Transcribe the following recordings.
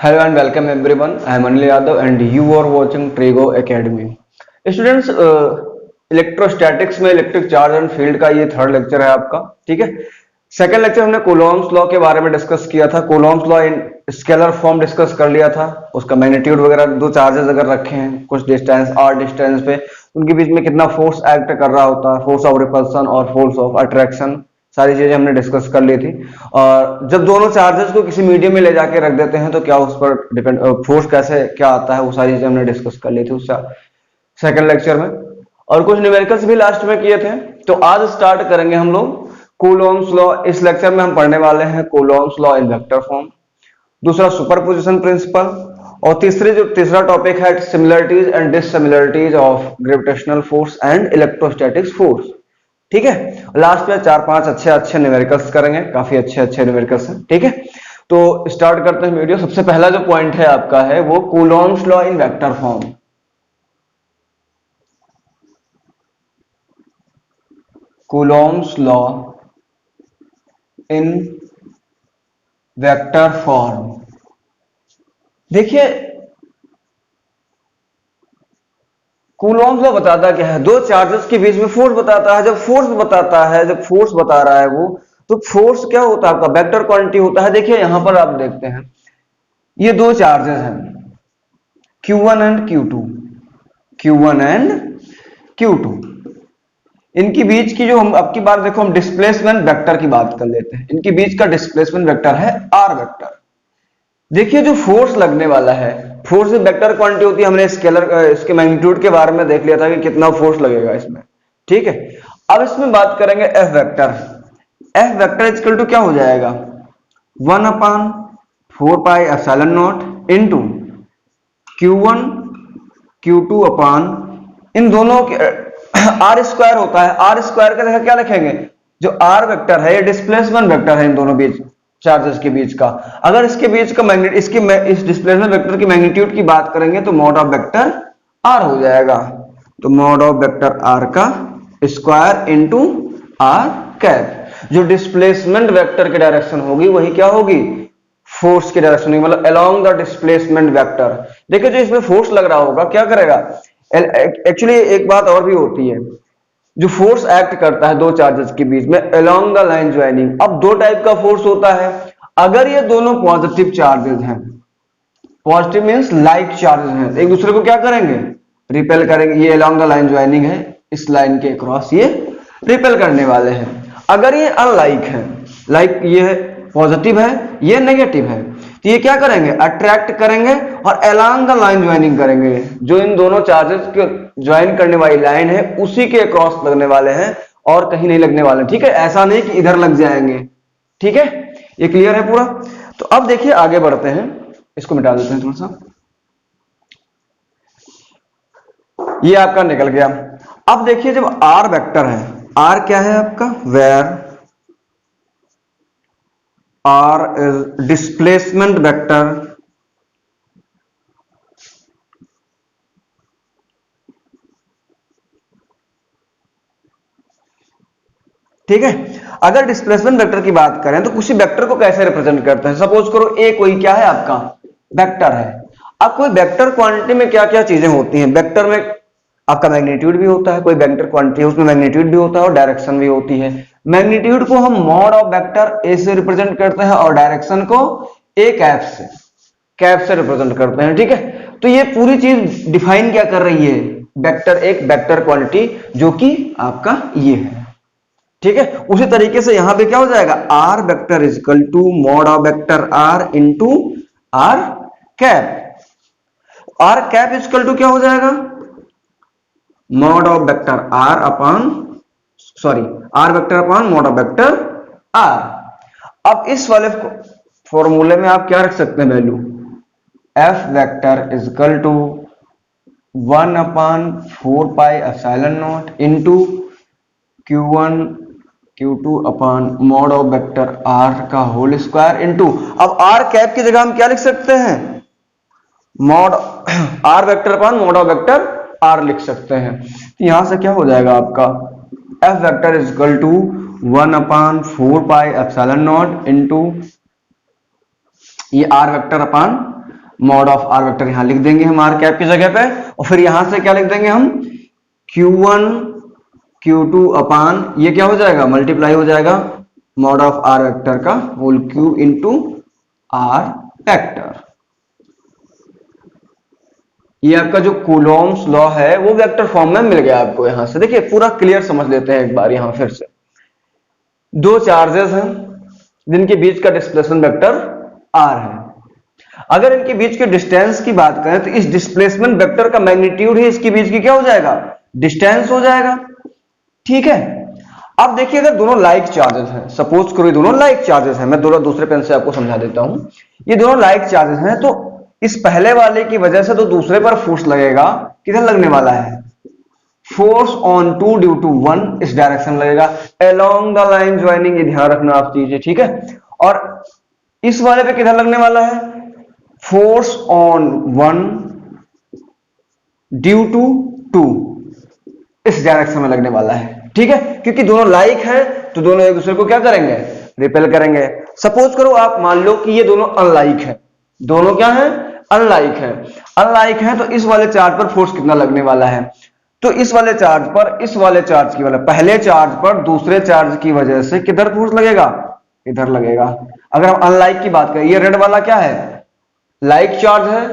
Hello and welcome everyone. I am Anil Yadav and you are watching Trigo Academy. Students, electrostatics में electric charge and field का ये third lecture है आपका. ठीक है. Second lecture हमने कूलॉम्स लॉ के बारे में डिस्कस किया था. कूलॉम्स लॉ इन स्केलर फॉर्म डिस्कस कर लिया था. उसका मैग्नीट्यूड वगैरह, दो चार्जेस अगर रखे हैं कुछ डिस्टेंस आर डिस्टेंस पे, उनके बीच में कितना फोर्स एक्ट कर रहा होता है, फोर्स ऑफ रिपल्सन और फोर्स ऑफ अट्रैक्शन, सारी चीजें हमने डिस्कस कर ली थी. और जब दोनों चार्जेस को किसी मीडियम में ले जाके रख देते हैं तो क्या उस पर डिपेंड फोर्स कैसे क्या आता है, वो सारी चीजें हमने डिस्कस कर ली थी उस सेकंड लेक्चर में. और कुछ न्यूमेरिकल्स भी लास्ट में किए थे. तो आज स्टार्ट करेंगे हम लोग कूलॉम्स लॉ. इस लेक्चर में हम पढ़ने वाले हैं Coulomb's law in vector form, दूसरा सुपरपोजिशन प्रिंसिपल, और तीसरा टॉपिक है similarities and dissimilarities of gravitational force and electrostatics force. ठीक है. लास्ट में 4-5 अच्छे न्यूमेरिकल्स करेंगे, काफी अच्छे न्यूमेरिकल्स हैं. ठीक है. तो स्टार्ट करते हैं वीडियो. सबसे पहला जो पॉइंट है आपका है वो Coulomb's law in vector form. Coulomb's law in vector form. देखिए, कूलॉम्स लॉ बताता क्या है? दो चार्जेस के बीच में फोर्स बताता है. जब फोर्स बता रहा है वो, तो फोर्स क्या होता है आपका? वेक्टर क्वांटिटी होता है. देखिए यहां पर आप देखते हैं, ये दो चार्जेस हैं Q1 एंड Q2. इनकी बीच की जो हम अब की बार देखो, हम डिस्प्लेसमेंट वेक्टर की बात कर लेते हैं. इनके बीच का डिस्प्लेसमेंट वेक्टर है R वेक्टर. देखिए जो फोर्स लगने वाला है, फोर्स वेक्टर क्वांटिटी होती है. हमने स्केलर इसके मैग्नीट्यूड के बारे में देख लिया था कि कितना फोर्स लगेगा इसमें. ठीक है. अब इसमें बात करेंगे F vector. F vector equal to क्या हो जाएगा? 1/4πε0 इनटू Q1 Q2 अपान इन दोनों के R स्क्वायर होता है. R स्क्वायर का जगह क्या लिखेंगे? जो R वेक्टर है ये डिस्प्लेसमेंट वेक्टर है इन दोनों बीच चार्जेस के बीच का. अगर इसके बीच का इस डिस्प्लेसमेंट वेक्टर की मैग्नीट्यूड की बात करेंगे तो मॉड ऑफ वेक्टर R हो जाएगा. तो मॉड ऑफ वेक्टर R का स्क्वायर इनटू R कैप. जो डिस्प्लेसमेंट वेक्टर की डायरेक्शन होगी वही क्या होगी? फोर्स की डायरेक्शन होगी, मतलब अलोंग द डिस्प्लेसमेंट वेक्टर. देखिए जो इसमें फोर्स लग रहा होगा क्या करेगा? एक्चुअली एक बात और भी होती है, जो फोर्स एक्ट करता है दो चार्जेस के बीच में अलोंग द लाइन ज्वाइनिंग. अब दो टाइप का फोर्स होता है. अगर ये दोनों पॉजिटिव चार्जेस हैं, पॉजिटिव मींस लाइक चार्जेस हैं, एक दूसरे को क्या करेंगे? रिपेल करेंगे. ये अलोंग द लाइन ज्वाइनिंग है, इस लाइन के क्रॉस ये रिपेल करने वाले हैं. अगर ये अनलाइक है, लाइक ये पॉजिटिव है, ये नेगेटिव है, तो ये क्या करेंगे? अट्रैक्ट करेंगे और अलोंग द लाइन ज्वाइनिंग करेंगे. जो इन दोनों चार्जेस के ज्वाइन करने वाली लाइन है उसी के क्रॉस लगने वाले हैं और कहीं नहीं लगने वाले. ठीक है. ऐसा नहीं कि इधर लग जाएंगे. ठीक है. ये क्लियर है पूरा? तो अब देखिए आगे बढ़ते हैं. इसको मिटा देते हैं थोड़ा सा. ये आपका निकल गया. अब देखिए जब R वेक्टर है, R क्या है आपका? Where R is displacement vector ठीक है. अगर डिस्प्लेसमेंट वेक्टर की बात करें तो किसी वेक्टर को कैसे रिप्रेजेंट करते हैं? सपोज करो A कोई क्या है आपका? वेक्टर है. अब कोई वेक्टर क्वांटिटी में क्या क्या चीजें होती हैं? वेक्टर में आपका मैग्नीट्यूड भी होता है. कोई वेक्टर क्वांटिटी है उसमें मैग्नीट्यूड भी होता है और डायरेक्शन भी होती है. मैग्नीट्यूड को हम मॉड ऑफ वेक्टर A से रिप्रेजेंट करते हैं और डायरेक्शन को A कैप से रिप्रेजेंट करते हैं. ठीक है. तो ये पूरी चीज डिफाइन क्या कर रही है? वेक्टर, एक वेक्टर क्वांटिटी जो कि आपका ये है. ठीक है. उसी तरीके से यहां पे क्या हो जाएगा? R vector is equal to mod of vector R into R cap. R cap is equal to क्या हो जाएगा? Mod of vector R vector upon mod of vector R. अब इस वाले फॉर्मूले में आप क्या रख सकते हैं value? F vector is equal to 1/4πε0 into Q1 Q2 upon mod of vector R का होल स्क्वायर इंटू, अब R कैप की जगह हम क्या लिख सकते हैं? Mod R vector upon mod of vector R लिख सकते हैं. तो यहां से क्या हो जाएगा आपका? F vector is equal to 1/4πε0 into ये R vector upon mod of R vector यहां लिख देंगे हम आर कैप की जगह पे, और फिर यहां से क्या लिख देंगे हम Q1 Q2 अपान ये क्या हो जाएगा, मल्टीप्लाई हो जाएगा मॉड ऑफ आर वेक्टर का whole cube into R vector. ये आपका जो कूलॉम्स लॉ है वो वेक्टर फॉर्म में मिल गया आपको। यहां से देखिए पूरा क्लियर समझ लेते हैं एक बार। यहां फिर से दो चार्जेस हैं जिनके बीच का डिस्प्लेसमेंट वेक्टर आर है। अगर इनके बीच के डिस्टेंस की बात करें तो इस डिस्प्लेसमेंट वेक्टर का मैग्नीट्यूड ही इसके बीच की क्या हो जाएगा, डिस्टेंस हो जाएगा। ठीक है, अब देखिए अगर दोनों लाइक चार्जेस हैं, सपोज करो ये दोनों लाइक चार्जेस हैं, मैं दोनों दूसरे पेन से आपको समझा देता हूं। ये दोनों लाइक चार्जेस हैं तो इस पहले वाले की वजह से तो दूसरे पर फोर्स लगेगा, किधर लगने वाला है, force on two due to one, इस डायरेक्शन लगेगा अलोंग द लाइन ज्वाइनिंग, ये ध्यान रखना आप चीजें। ठीक है, और इस वाले पे किधर लगने वाला है, force on one due to two, इस डायरेक्शन में लगने वाला है। ठीक है, क्योंकि दोनों लाइक है तो दोनों एक दूसरे को क्या करेंगे, रिपेल करेंगे। सपोज करो आप मान लो कि ये दोनों अनलाइक है, दोनों क्या है, अनलाइक है। अनलाइक है तो इस वाले चार्ज पर फोर्स कितना लगने वाला है, तो इस वाले चार्ज पर, इस वाले चार्ज की वाला पहले चार्ज पर दूसरे चार्ज की वजह से किधर फोर्स लगेगा, इधर लगेगा। अगर हम अनलाइक की बात करें, ये रेड वाला क्या है, लाइक चार्ज है,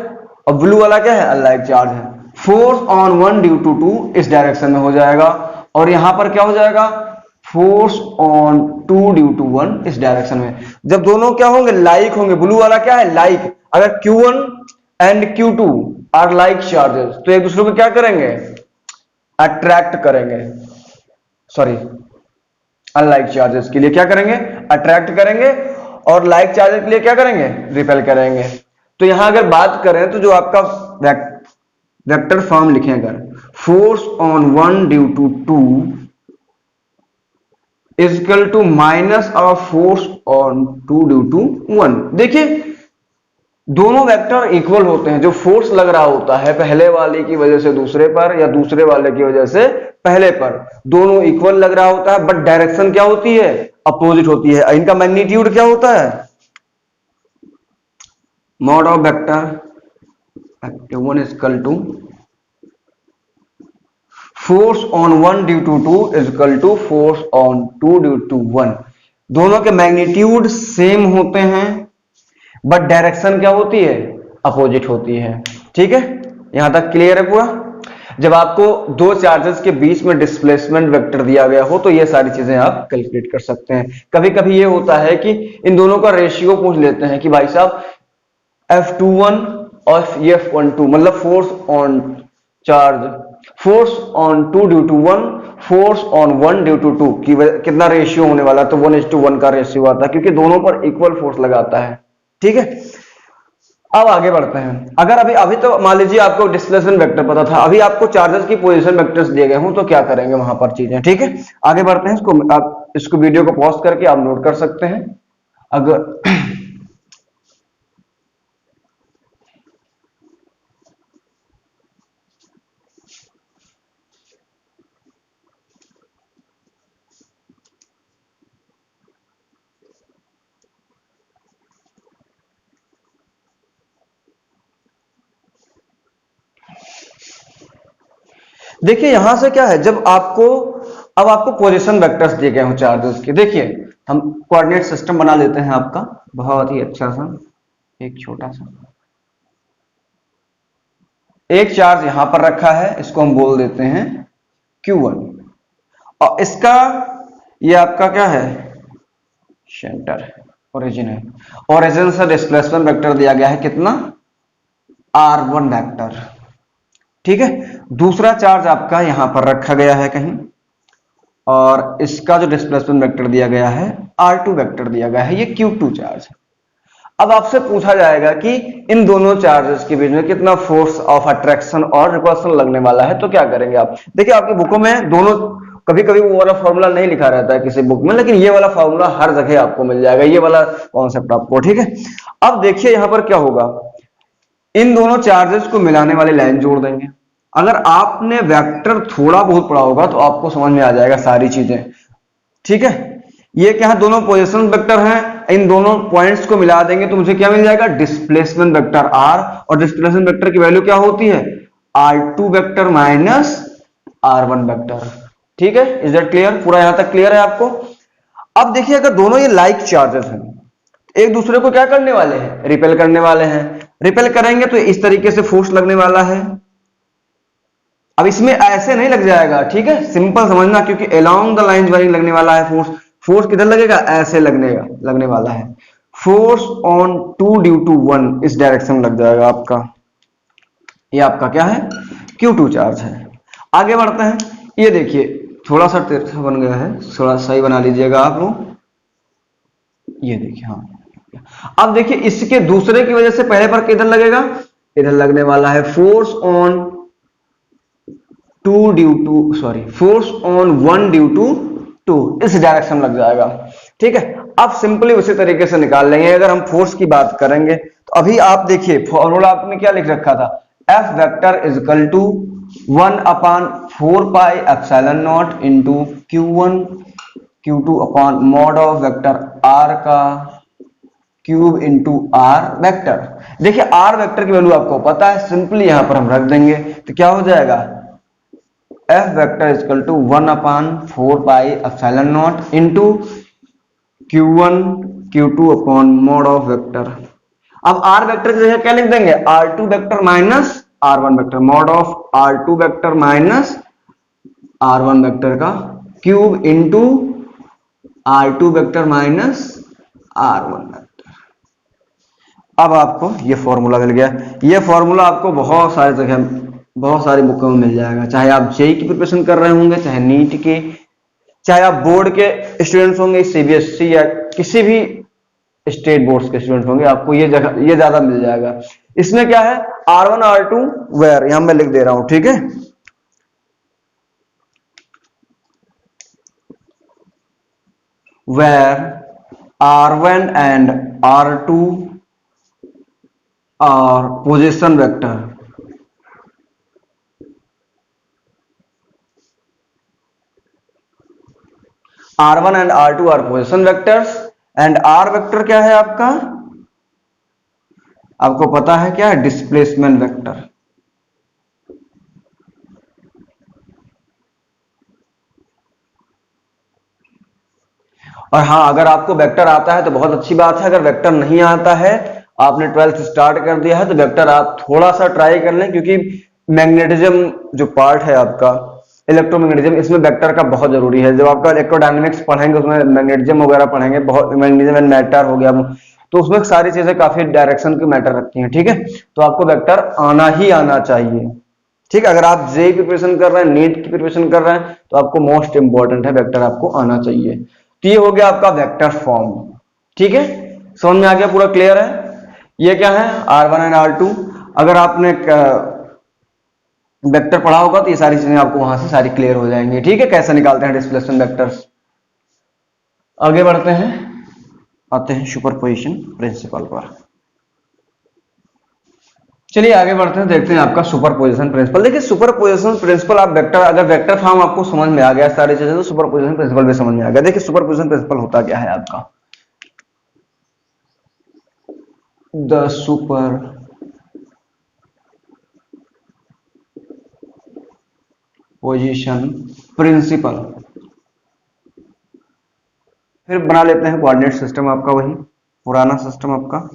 और ब्लू वाला क्या है, अनलाइक चार्ज है। Force on one due to two इस डायरेक्शन में हो जाएगा, और यहां पर क्या हो जाएगा, force on two due to one इस डायरेक्शन में। जब दोनों क्या होंगे, लाइक होंगे, ब्लू वाला क्या है, लाइक। अगर Q1 and Q2 are like charges तो एक दूसरे को क्या करेंगे, अट्रैक्ट करेंगे, सॉरी अनलाइक चार्जेस के लिए क्या करेंगे, अट्रैक्ट करेंगे, और लाइक चार्जेस के लिए क्या करेंगे, रिपेल करेंगे। तो यहां अगर बात करें तो जो आपका वेक्टर फॉर्म लिखें, अगर force on one due to two is equal to minus of force on two due to one. देखिए दोनों वेक्टर इक्वल होते हैं, जो फोर्स लग रहा होता है पहले वाले की वजह से दूसरे पर या दूसरे वाले की वजह से पहले पर, दोनों इक्वल लग रहा होता है, बट डायरेक्शन क्या होती है, अपोजिट होती है। इनका मैग्नीट्यूड क्या होता है, mod of vector one is equal to force on one due to two is equal to force on two due to one. दोनों के मैग्नीट्यूड सेम होते हैं बट डायरेक्शन क्या होती है, अपोजिट होती है। ठीक है, यहां तक क्लियर है पूरा। जब आपको दो चार्जेस के बीच में डिस्प्लेसमेंट वेक्टर दिया गया हो तो ये सारी चीजें आप कैलकुलेट कर सकते हैं। कभी कभी ये होता है कि इन दोनों का रेशियो पूछ लेते हैं कि भाई साहब F21 और F12 मतलब force on charge, force on two due to one, force on one due to two की कितना रेशियो होने वाला, तो 1:1 का रेशियो आता है क्योंकि दोनों पर इक्वल फोर्स लगाता है। ठीक है, अब आगे बढ़ते हैं। अगर अभी तो मान लीजिए आपको डिस्प्लेसमेंट वेक्टर पता था, अभी आपको चार्जेस की पोजीशन वेक्टर्स दिए गए हों तो क्या करेंगे वहां पर चीजें। ठीक है, आगे बढ़ते हैं। आप इसको वीडियो को पॉज करके आप नोट कर सकते हैं। अगर देखिए यहां से क्या है, जब अब आपको पोजीशन वेक्टर्स दिए गए हो चार्जेस के। देखिए हम कोऑर्डिनेट सिस्टम बना लेते हैं आपका, बहुत ही अच्छा सा एक छोटा सा एक चार्ज यहां पर रखा है, इसको हम बोल देते हैं Q1, और इसका ये आपका क्या है, सेंटर है, ओरिजिन है। ओरिजिन से डिस्प्लेसमेंट वेक्टर दिया गया है कितना, R1 वेक्टर। ठीक है, दूसरा चार्ज आपका यहां पर रखा गया है कहीं, और इसका जो डिस्प्लेसमेंट वेक्टर दिया गया है R2 वेक्टर दिया गया है, ये Q2 चार्ज है। अब आपसे पूछा जाएगा कि इन दोनों चार्जेस के बीच में कितना फोर्स ऑफ अट्रैक्शन और रिपल्शन लगने वाला है, तो क्या करेंगे आप। देखिए आपकी बुकों में दोनों, कभी कभी वो वाला फॉर्मूला नहीं लिखा रहता है किसी बुक में, लेकिन ये वाला फॉर्मूला हर जगह आपको मिल जाएगा, ये वाला कॉन्सेप्ट आपको। ठीक है, अब देखिए यहां पर क्या होगा, इन दोनों चार्जेस को मिलाने वाली लाइन जोड़ देंगे। अगर आपने वेक्टर थोड़ा बहुत पढ़ा होगा तो आपको समझ में आ जाएगा सारी चीजें। ठीक है, ये क्या है, दोनों पोजीशन वेक्टर हैं, इन दोनों पॉइंट्स को मिला देंगे तो मुझे क्या मिल जाएगा, डिस्प्लेसमेंट वेक्टर आर, और डिस्प्लेसमेंट वेक्टर की वैल्यू क्या होती है, r2 vector minus r1 vector. ठीक है, इज दैट क्लियर, पूरा यहां तक क्लियर है आपको। अब देखिए अगर दोनों ये लाइक चार्जेस हैं, एक दूसरे को क्या करने वाले हैं, रिपेल करने वाले हैं, रिपेल करेंगे तो इस तरीके से फोर्स लगने वाला है। अब इसमें ऐसे नहीं लग जाएगा, ठीक है, सिंपल समझना, क्योंकि अलोंग द लाइन वाइज लगने वाला है फोर्स। फोर्स किधर लगेगा, ऐसे लगने वाला है। फोर्स ऑन 2 ड्यू टू 1 इस डायरेक्शन लग जाएगा आपका। ये आपका क्या है, Q2 चार्ज है। आगे बढ़ते हैं, ये देखिए थोड़ा सा तिरछा बन गया है, थोड़ा सही बना लीजिएगा आप लोग। ये देखिए, हाँ अब देखिए इसके दूसरे की वजह से पहले पर किधर लगेगा, इधर लगने वाला है। फोर्स ऑन 1 ड्यू टू 2 इस डायरेक्शन लग जाएगा। ठीक है, अब सिंपली उसी तरीके से निकाल लेंगे। अगर हम फोर्स की बात करेंगे तो अभी आप देखिए फॉर्मूला आपने क्या लिख रखा था, F vector is equal to 1/4 pi epsilon naught into Q1 Q2 upon mod of vector R का क्यूब इंटू R वेक्टर। देखिए R वेक्टर की वैल्यू आपको पता है, सिंपली यहां पर हम रख देंगे तो क्या हो जाएगा, F vector is equal to 1/4 pi epsilon naught into Q1 Q2 upon mod of vector. अब R वेक्टर की जगह क्या लिख देंगे, R2 vector minus R1 vector, mod of R2 vector minus R1 vector का cube into R2 vector minus R1 vector. अब आपको ये फॉर्मूला मिल गया। ये फॉर्मूला आपको बहुत सारी जगह, बहुत सारी बुकों में मिल जाएगा, चाहे आप जेई की प्रिपरेशन कर रहे होंगे, चाहे नीट के, चाहे आप बोर्ड के स्टूडेंट्स होंगे, सीबीएसई या किसी भी स्टेट बोर्ड्स के स्टूडेंट होंगे, आपको ये जगह ये ज्यादा मिल जाएगा। इसमें क्या है, R1 R2 वेयर, यहां मैं लिख दे रहा हूं, ठीक है, where R1 and R2 are position vector, R1 and R2 are position vectors and R vector क्या है आपका, आपको पता है क्या है, डिस्प्लेसमेंट वेक्टर। और हाँ, अगर आपको वेक्टर आता है तो बहुत अच्छी बात है, अगर वेक्टर नहीं आता है, आपने 12th स्टार्ट कर दिया है, तो वेक्टर आप थोड़ा सा ट्राई कर लें, क्योंकि मैग्नेटिज्म जो पार्ट है आपका, इलेक्ट्रोमैग्नेटिज्म, इसमें वेक्टर का बहुत जरूरी है। जब आपका इलेक्ट्रोडायनेमिक्स पढ़ेंगे उसमें मैग्नेटिज्म वगैरह पढ़ेंगे, बहुत मैग्नेटिज्म एंड मैटर हो गया, तो उसमें सारी चीजें काफी डायरेक्शन की मैटर रखती हैं। ठीक है, तो आपको वेक्टर आना ही आना चाहिए। ठीक है, अगर आप जेई प्रिपरेशन कर रहे हैं, नीट की प्रिपरेशन कर रहे हैं, तो आपको मोस्ट इंपॉर्टेंट है वेक्टर आपको आना चाहिए। तो ये हो गया आपका वेक्टर फॉर्म। ठीक है, समझ में आ गया, पूरा क्लियर है। ये क्या है, R1 एंड R2। अगर आपने वेक्टर पढ़ा होगा तो ये सारी चीजें आपको वहां से सारी क्लियर हो जाएंगी। ठीक है, कैसे निकालते हैं डिस्प्लेसमेंट वेक्टर्स। आगे बढ़ते हैं, आते हैं सुपरपोजिशन प्रिंसिपल पर। चलिए आगे बढ़ते हैं, देखते हैं आपका सुपरपोजिशन प्रिंसिपल। देखिए सुपरपोजिशन प्रिंसिपल, आप वेक्टर, अगर वेक्टर फॉर्म आपको समझ में आ गया सारी चीजें, तो सुपरपोजिशन प्रिंसिपल भी समझ में आ गया। देखिए सुपरपोजिशन प्रिंसिपल होता क्या है आपका, द सुपर पोजीशन प्रिंसिपल। फिर बना लेते हैं कोऑर्डिनेट सिस्टम आपका, वही पुराना सिस्टम आपका।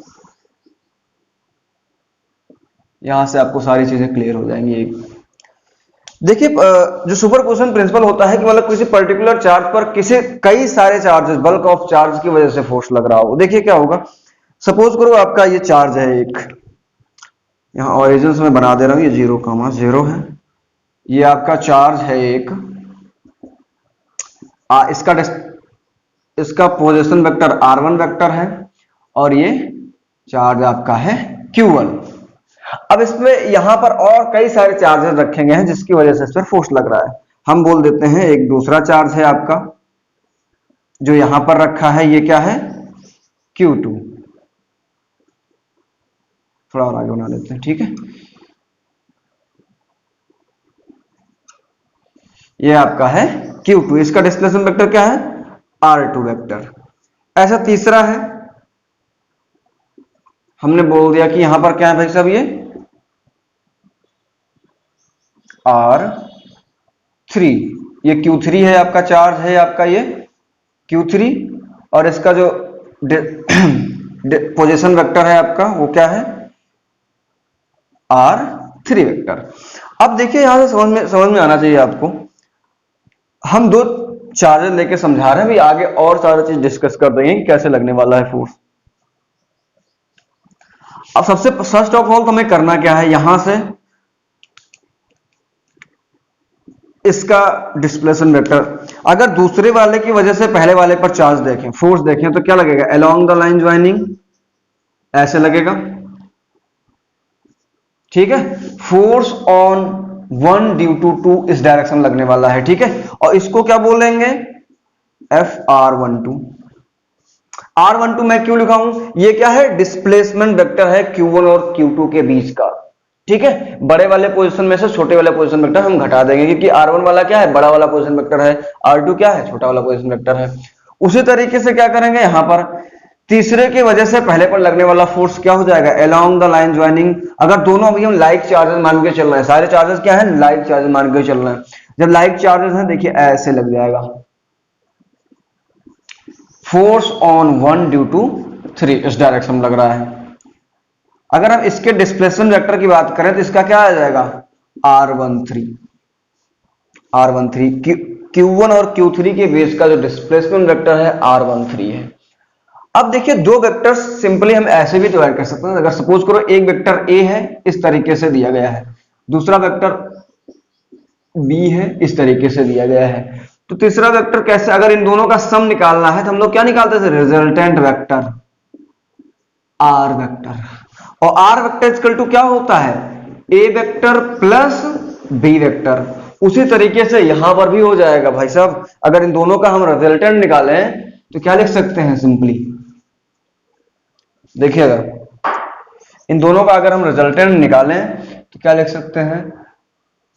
यहां से आपको सारी चीजें क्लियर हो जाएंगी। देखिए जो सुपरपोजिशन प्रिंसिपल होता है कि मतलब किसी पर्टिकुलर चार्ज पर किसी कई सारे चार्जेस, बल्क ऑफ चार्ज की वजह से फोर्स लग रहा हो। देखिए क्या होगा, सपोज करो आपका ये चार्ज है एक, यहाँ ऑरिजिन में बना दे रहा हूं, ये 0,0 है, ये आपका चार्ज है एक, इसका पोजीशन वेक्टर R1 वेक्टर है, और ये चार्ज आपका है Q1। अब इसमें यहां पर और कई सारे चार्जेस रखे गए हैं जिसकी वजह से इस पर फोर्स लग रहा है। हम बोल देते हैं एक दूसरा चार्ज है आपका जो यहां पर रखा है, ये क्या है, Q2। थोड़ा और आगे बना लेते हैं, ठीक है, ये आपका है Q2। इसका डिस्प्लेसमेंट वेक्टर क्या है, R2 वेक्टर। ऐसा तीसरा है, हमने बोल दिया कि यहां पर क्या है भाई साहब, ये R3, ये Q3 है आपका, चार्ज है आपका ये Q3, और इसका जो पोजीशन वेक्टर है आपका वो क्या है, R3 वेक्टर। अब देखिए यहां से समझ में आना चाहिए आपको, हम दो चार्जेस लेके समझा रहे हैं, भी आगे और सारी चीज डिस्कस कर देंगे कि कैसे लगने वाला है फोर्स। अब सबसे फर्स्ट ऑफ ऑल हमें करना क्या है, यहां से इसका डिस्प्लेसमेंट वेक्टर, अगर दूसरे वाले की वजह से पहले वाले पर चार्ज देखें, फोर्स देखें, तो क्या लगेगा, अलोंग द लाइन ज्वाइनिंग ऐसे लगेगा, ठीक है। फोर्स ऑन 1 ड्यू टू 2 इस डायरेक्शन लगने वाला है, ठीक है। और इसको क्या बोलेंगे, FR12। R12 मैं क्यों लिखा हूं, ये क्या है, डिस्प्लेसमेंट वेक्टर है Q1 और Q2 के बीच का, ठीक है। बड़े वाले पोजीशन में से छोटे वाले पोजीशन वेक्टर हम घटा देंगे, क्योंकि R1 वाला क्या है, बड़ा वाला पोजीशन वेक्टर है, R2 क्या है, छोटा वाला पोजीशन वेक्टर है। उसी तरीके से क्या करेंगे, यहां पर तीसरे की वजह से पहले पर लगने वाला फोर्स क्या हो जाएगा, अलोंग द लाइन ज्वाइनिंग। अगर दोनों अभी हम लाइक चार्जेस मान के चल रहे हैं, सारे चार्जेस क्या है, लाइक चार्जेस मान के चल रहे हैं, जब लाइक चार्जेस हैं देखिए ऐसे लग जाएगा, फोर्स ऑन 1 ड्यू टू 3 इस डायरेक्शन लग रहा है। अगर हम इसके डिस्प्लेसमेंट वेक्टर की बात करें तो इसका क्या आ जाएगा, R13। Q1 और Q3 के बीच का जो डिस्प्लेसमेंट वेक्टर है R13 है। अब देखिए दो वेक्टर्स सिंपली हम ऐसे भी डिवाइड कर सकते हैं, अगर सपोज करो एक वेक्टर A है, इस तरीके से दिया गया है, दूसरा वेक्टर B है, इस तरीके से दिया गया है, तो तीसरा वेक्टर कैसे, अगर इन दोनों का सम निकालना है तो हम लोग क्या निकालते थे, रिजल्टेंट वेक्टर R वेक्टर। और R वेक्टर इक्वल टू क्या होता है, A vector plus B vector. उसी तरीके से यहां पर भी हो जाएगा भाई साहब, अगर इन दोनों का हम रिजल्टेंट निकालें तो क्या लिख सकते हैं, सिंपली देखिएगा, इन दोनों का अगर हम रिजल्टेंट निकालें तो क्या लिख सकते हैं,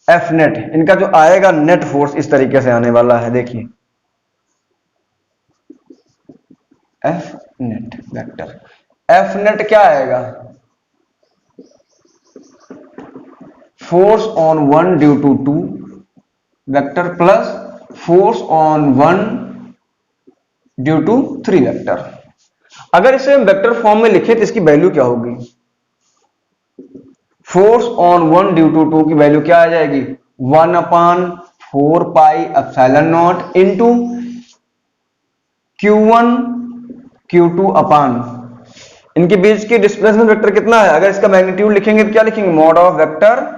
F नेट, इनका जो आएगा नेट फोर्स इस तरीके से आने वाला है, देखिए F net vector, F net क्या आएगा, force on 1 due to 2 vector plus force on 1 due to 3 vector. अगर इसे हम वेक्टर फॉर्म में लिखें तो इसकी वैल्यू क्या होगी, फोर्स ऑन 1 ड्यू टू 2 की वैल्यू क्या आ जाएगी, 1/4 pi epsilon naught into Q1 Q2 अपान, इनके बीच की डिस्प्लेसमेंट वेक्टर कितना है, अगर इसका मैग्नीट्यूड लिखेंगे तो क्या लिखेंगे, मॉड ऑफ वेक्टर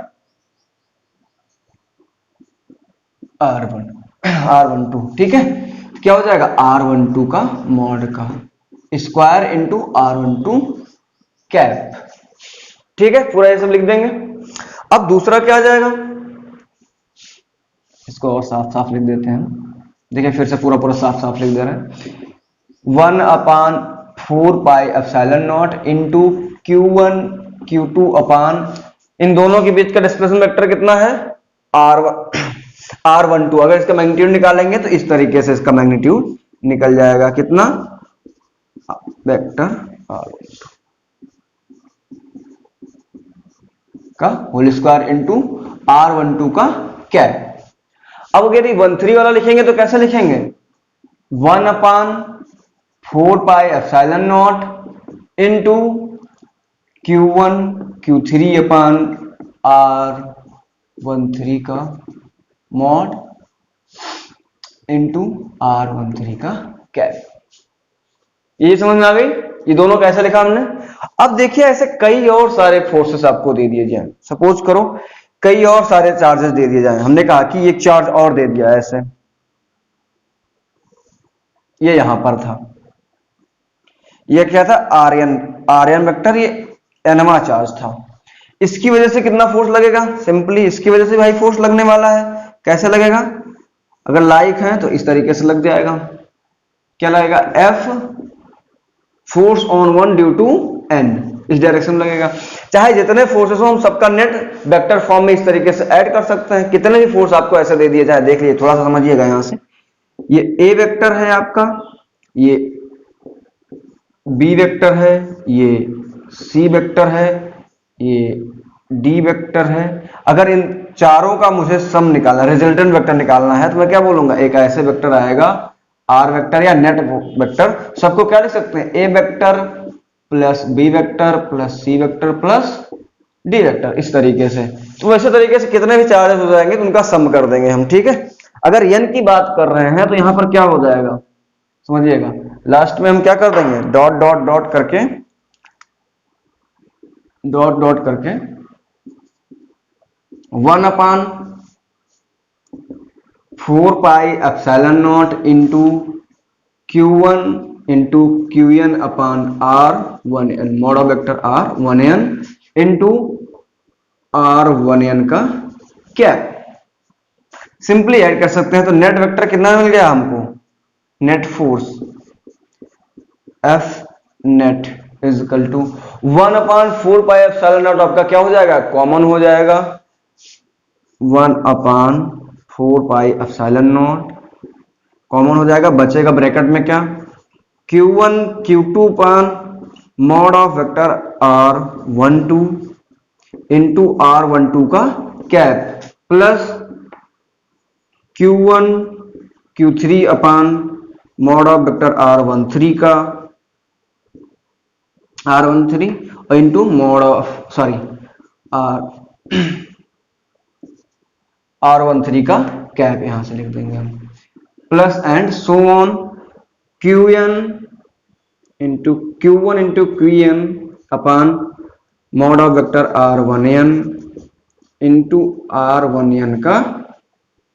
R12, ठीक है। तो क्या हो जाएगा, R12 का मॉड का स्क्वायर इंटू R12 कैप, ठीक है, पूरा ये सब लिख देंगे। अब दूसरा क्या आ जाएगा, इसको और साफ साफ लिख देते हैं, देखिए फिर से पूरा साफ साफ लिख दे रहे हैं, 1/4 pi epsilon naught into Q1 Q2 अपान, इन दोनों के बीच का डिस्प्लेसमेंट वेक्टर कितना है, R12। अगर इसका मैग्नीट्यूड निकालेंगे तो इस तरीके से इसका मैग्नीट्यूड निकल जाएगा, कितना, वेक्टर R12 का होल स्क्वायर इंटू R12 का कैप। अब अगर 13 वाला लिखेंगे तो कैसे लिखेंगे, 1/4 pi epsilon naught into Q1 Q3 अपान R13 का मॉड इंटू R13 का कैप। ये समझ में आ गई, ये दोनों कैसे लिखा हमने। अब देखिए ऐसे कई और सारे फोर्सेस आपको दे दिए जाए, सपोज करो कई और सारे चार्जेस दे दिए जाए, हमने कहा कि एक चार्ज और दे दिया ऐसे, ये यहां पर था, ये क्या था, आर्यन वेक्टर, ये एनमा चार्ज था, इसकी वजह से कितना फोर्स लगेगा, सिंपली इसकी वजह से भाई फोर्स लगने वाला है। कैसे लगेगा, अगर लाइक है तो इस तरीके से लग जाएगा, क्या लगेगा, F force on 1 due to n, इस डायरेक्शन में लगेगा। चाहे जितने फोर्सेस हो हम सबका नेट वेक्टर फॉर्म में इस तरीके से ऐड कर सकते हैं, कितने भी फोर्स आपको ऐसे दे दिए जाए, देख लीजिए थोड़ा सा समझिएगा, यहां से ये ए वेक्टर है आपका, ये बी वेक्टर है, ये सी वेक्टर है, ये डी वेक्टर है। अगर इन चारों का मुझे सम निकालना, रिजल्टेंट वेक्टर निकालना है, तो मैं क्या बोलूंगा, एक ऐसे वेक्टर आएगा आर वेक्टर या नेट वेक्टर। सबको क्या लिख सकते हैं, A vector plus B vector plus C vector plus D vector, इस तरीके से। तो वैसे तरीके से कितने भी चार्जेस हो जाएंगे तो उनका सम कर देंगे हम, ठीक है। अगर n की बात कर रहे हैं तो यहां पर क्या हो जाएगा, समझिएगा, लास्ट में हम क्या कर देंगे, डॉट डॉट डॉट करके, डॉट डॉट करके 1/4πε0 into Q1 into Qn upon R1n, mod of vector R1n into R1n का कैप। सिंपली ऐड कर सकते हैं, तो नेट वेक्टर कितना मिल गया हमको, net force F net is equal to 1/4πε0, आपका क्या हो जाएगा, कॉमन हो जाएगा, 1/4πε0 कॉमन हो जाएगा, बचेगा ब्रैकेट में क्या, Q1 Q2 पान mod of vector R12 into R12 का cap plus Q1 Q3 upon mod of vector R13 का R13 और इंटू मॉड ऑफ R13 का कैप, यहां से लिख देंगे हम, plus and so on Qn into Q1 into Qn upon mod of vector R1n into R1n का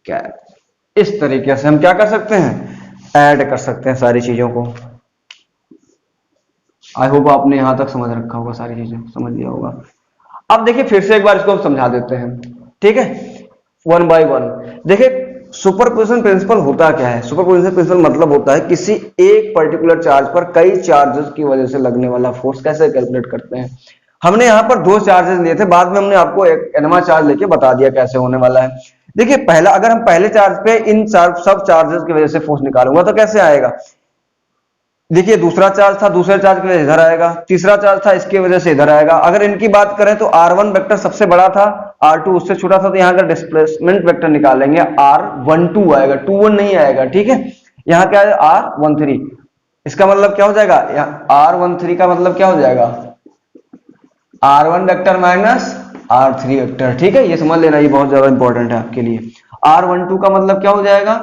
cap. इस तरीके से हम क्या कर सकते हैं, ऐड कर सकते हैं सारी चीजों को। आई होप आपने यहां तक समझ रखा होगा, सारी चीजें समझ लिया होगा। अब देखिए फिर से एक बार इसको हम समझा देते हैं, ठीक है, वन बाय वन। देखिए सुपरपोजिशन प्रिंसिपल होता क्या है, सुपरपोजिशन प्रिंसिपल मतलब होता है किसी एक पर्टिकुलर चार्ज पर कई चार्जेस की वजह से लगने वाला फोर्स कैसे कैलकुलेट करते हैं। हमने यहाँ पर दो चार्जेस लिए थे, बाद में हमने आपको एक एनमा चार्ज लेके बता दिया कैसे होने वाला है। देखिए पहला, अगर हम पहले चार्ज पे इन सब चार्जेस की वजह से फोर्स निकालूंगा तो कैसे आएगा, देखिए दूसरा चार्ज था, दूसरे चार्ज की वजह से इधर आएगा, तीसरा चार्ज था इसकी वजह से इधर आएगा। अगर इनकी बात करें तो R1 वेक्टर सबसे बड़ा था, R2 उससे छोटा था, तो यहाँ का डिस्प्लेसमेंट वेक्टर निकालेंगे, R12 आएगा, 21 नहीं आएगा, ठीक है। यहाँ क्या है, R13, इसका मतलब क्या हो जाएगा, R13 का मतलब क्या हो जाएगा, R1 vector minus R3 vector, ठीक है, ये समझ लेना, ये बहुत ज्यादा इंपॉर्टेंट है आपके लिए। R12 का मतलब क्या हो जाएगा,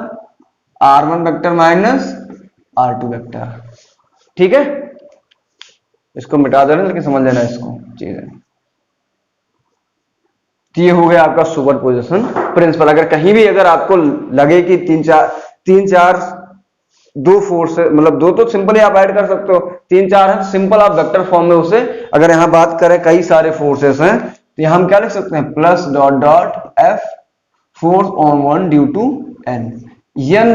R1 vector minus R2 vector, ठीक है। इसको मिटा देना, लेकिन समझ लेना इसको चीजें। तो ये हो गया आपका सुपरपोजिशन प्रिंसिपल। अगर कहीं भी अगर आपको लगे कि तीन चार दो फोर्स, मतलब दो तो सिंपली आप ऐड कर सकते हो, तीन चार है सिंपल आप वेक्टर फॉर्म में उसे, अगर यहां बात करें कई सारे फोर्सेस हैं तो यहां हम क्या लिख सकते हैं, plus dot dot F force on one due to n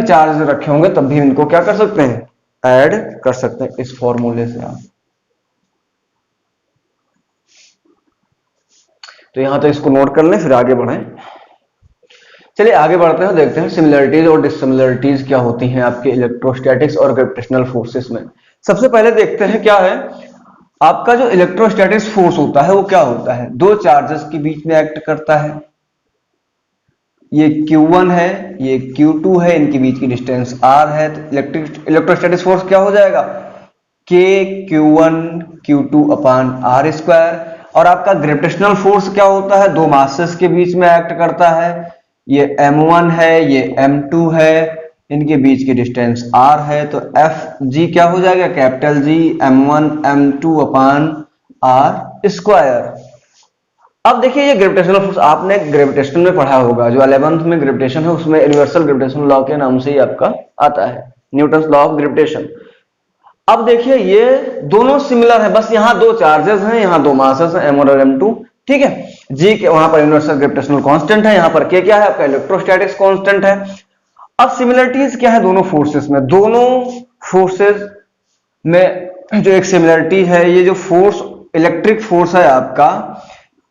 charge रखे होंगे तब भी इनको क्या कर सकते हैं, ऐड कर सकते हैं इस फॉर्मूले से आप। तो यहां तो इसको नोट कर लें, फिर आगे बढ़ें। चलिए आगे बढ़ते हैं, देखते हैं सिमिलरिटीज और डिससिमिलरिटीज क्या होती हैं आपके इलेक्ट्रोस्टैटिक्स और ग्रेविटेशनल फोर्सेस में। सबसे पहले देखते हैं क्या है आपका जो इलेक्ट्रोस्टैटिक्स फोर्स होता है वो क्या होता है, दो चार्जेस के बीच में एक्ट करता है। ये Q1 है, ये Q2 है, इनके बीच की डिस्टेंस R है, तो इलेक्ट्रोस्टैटिक्स फोर्स क्या हो जाएगा, K Q1 Q2 अपान R स्क्वायर। और आपका ग्रेविटेशनल फोर्स क्या होता है, दो मासेस के बीच में एक्ट करता है, ये M1 है, ये M2 है, इनके बीच की डिस्टेंस R है, तो Fg क्या हो जाएगा, कैपिटल G M1 M2 अपान R स्क्वायर। अब देखिए ये ग्रेविटेशनल फोर्स आपने ग्रेविटेशन में पढ़ा होगा, जो 11th में ग्रेविटेशन है उसमें यूनिवर्सल ग्रेविटेशन लॉ के नाम से ही आपका आता है, न्यूटन्स लॉ ऑफ ग्रेविटेशन। अब देखिए ये दोनों सिमिलर है, बस यहाँ दो चार्जेस हैं, यहाँ दो मासेस हैं M1 और M2, ठीक है। G के वहां पर यूनिवर्सल ग्रेविटेशनल कांस्टेंट है, यहाँ पर K क्या है आपका इलेक्ट्रोस्टैटिक्स कांस्टेंट है। अब सिमिलरिटीज क्या है दोनों फोर्सेस में, दोनों फोर्सेस में जो एक सिमिलरिटी है, ये जो फोर्स इलेक्ट्रिक फोर्स है आपका,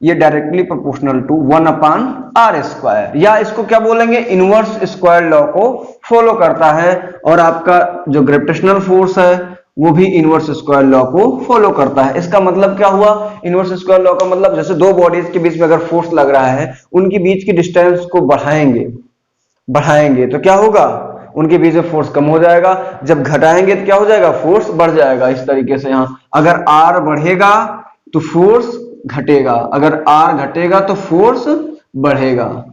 ये directly proportional to 1 upon R square, या इसको क्या बोलेंगे, इनवर्स स्क्वायर लॉ को फॉलो करता है, और आपका जो ग्रेविटेशनल फोर्स है वो भी इनवर्स स्क्वायर लॉ को फॉलो करता है। इसका मतलब क्या हुआ, इनवर्स स्क्वायर लॉ का मतलब जैसे दो बॉडीज के बीच में अगर फोर्स लग रहा है, उनके बीच की डिस्टेंस को बढ़ाएंगे तो क्या होगा, उनके बीच में फोर्स कम हो जाएगा, जब घटाएंगे तो क्या हो जाएगा, फोर्स बढ़ जाएगा। इस तरीके से यहां अगर आर बढ़ेगा तो फोर्स घटेगा, अगर आर घटेगा तो फोर्स बढ़ेगा।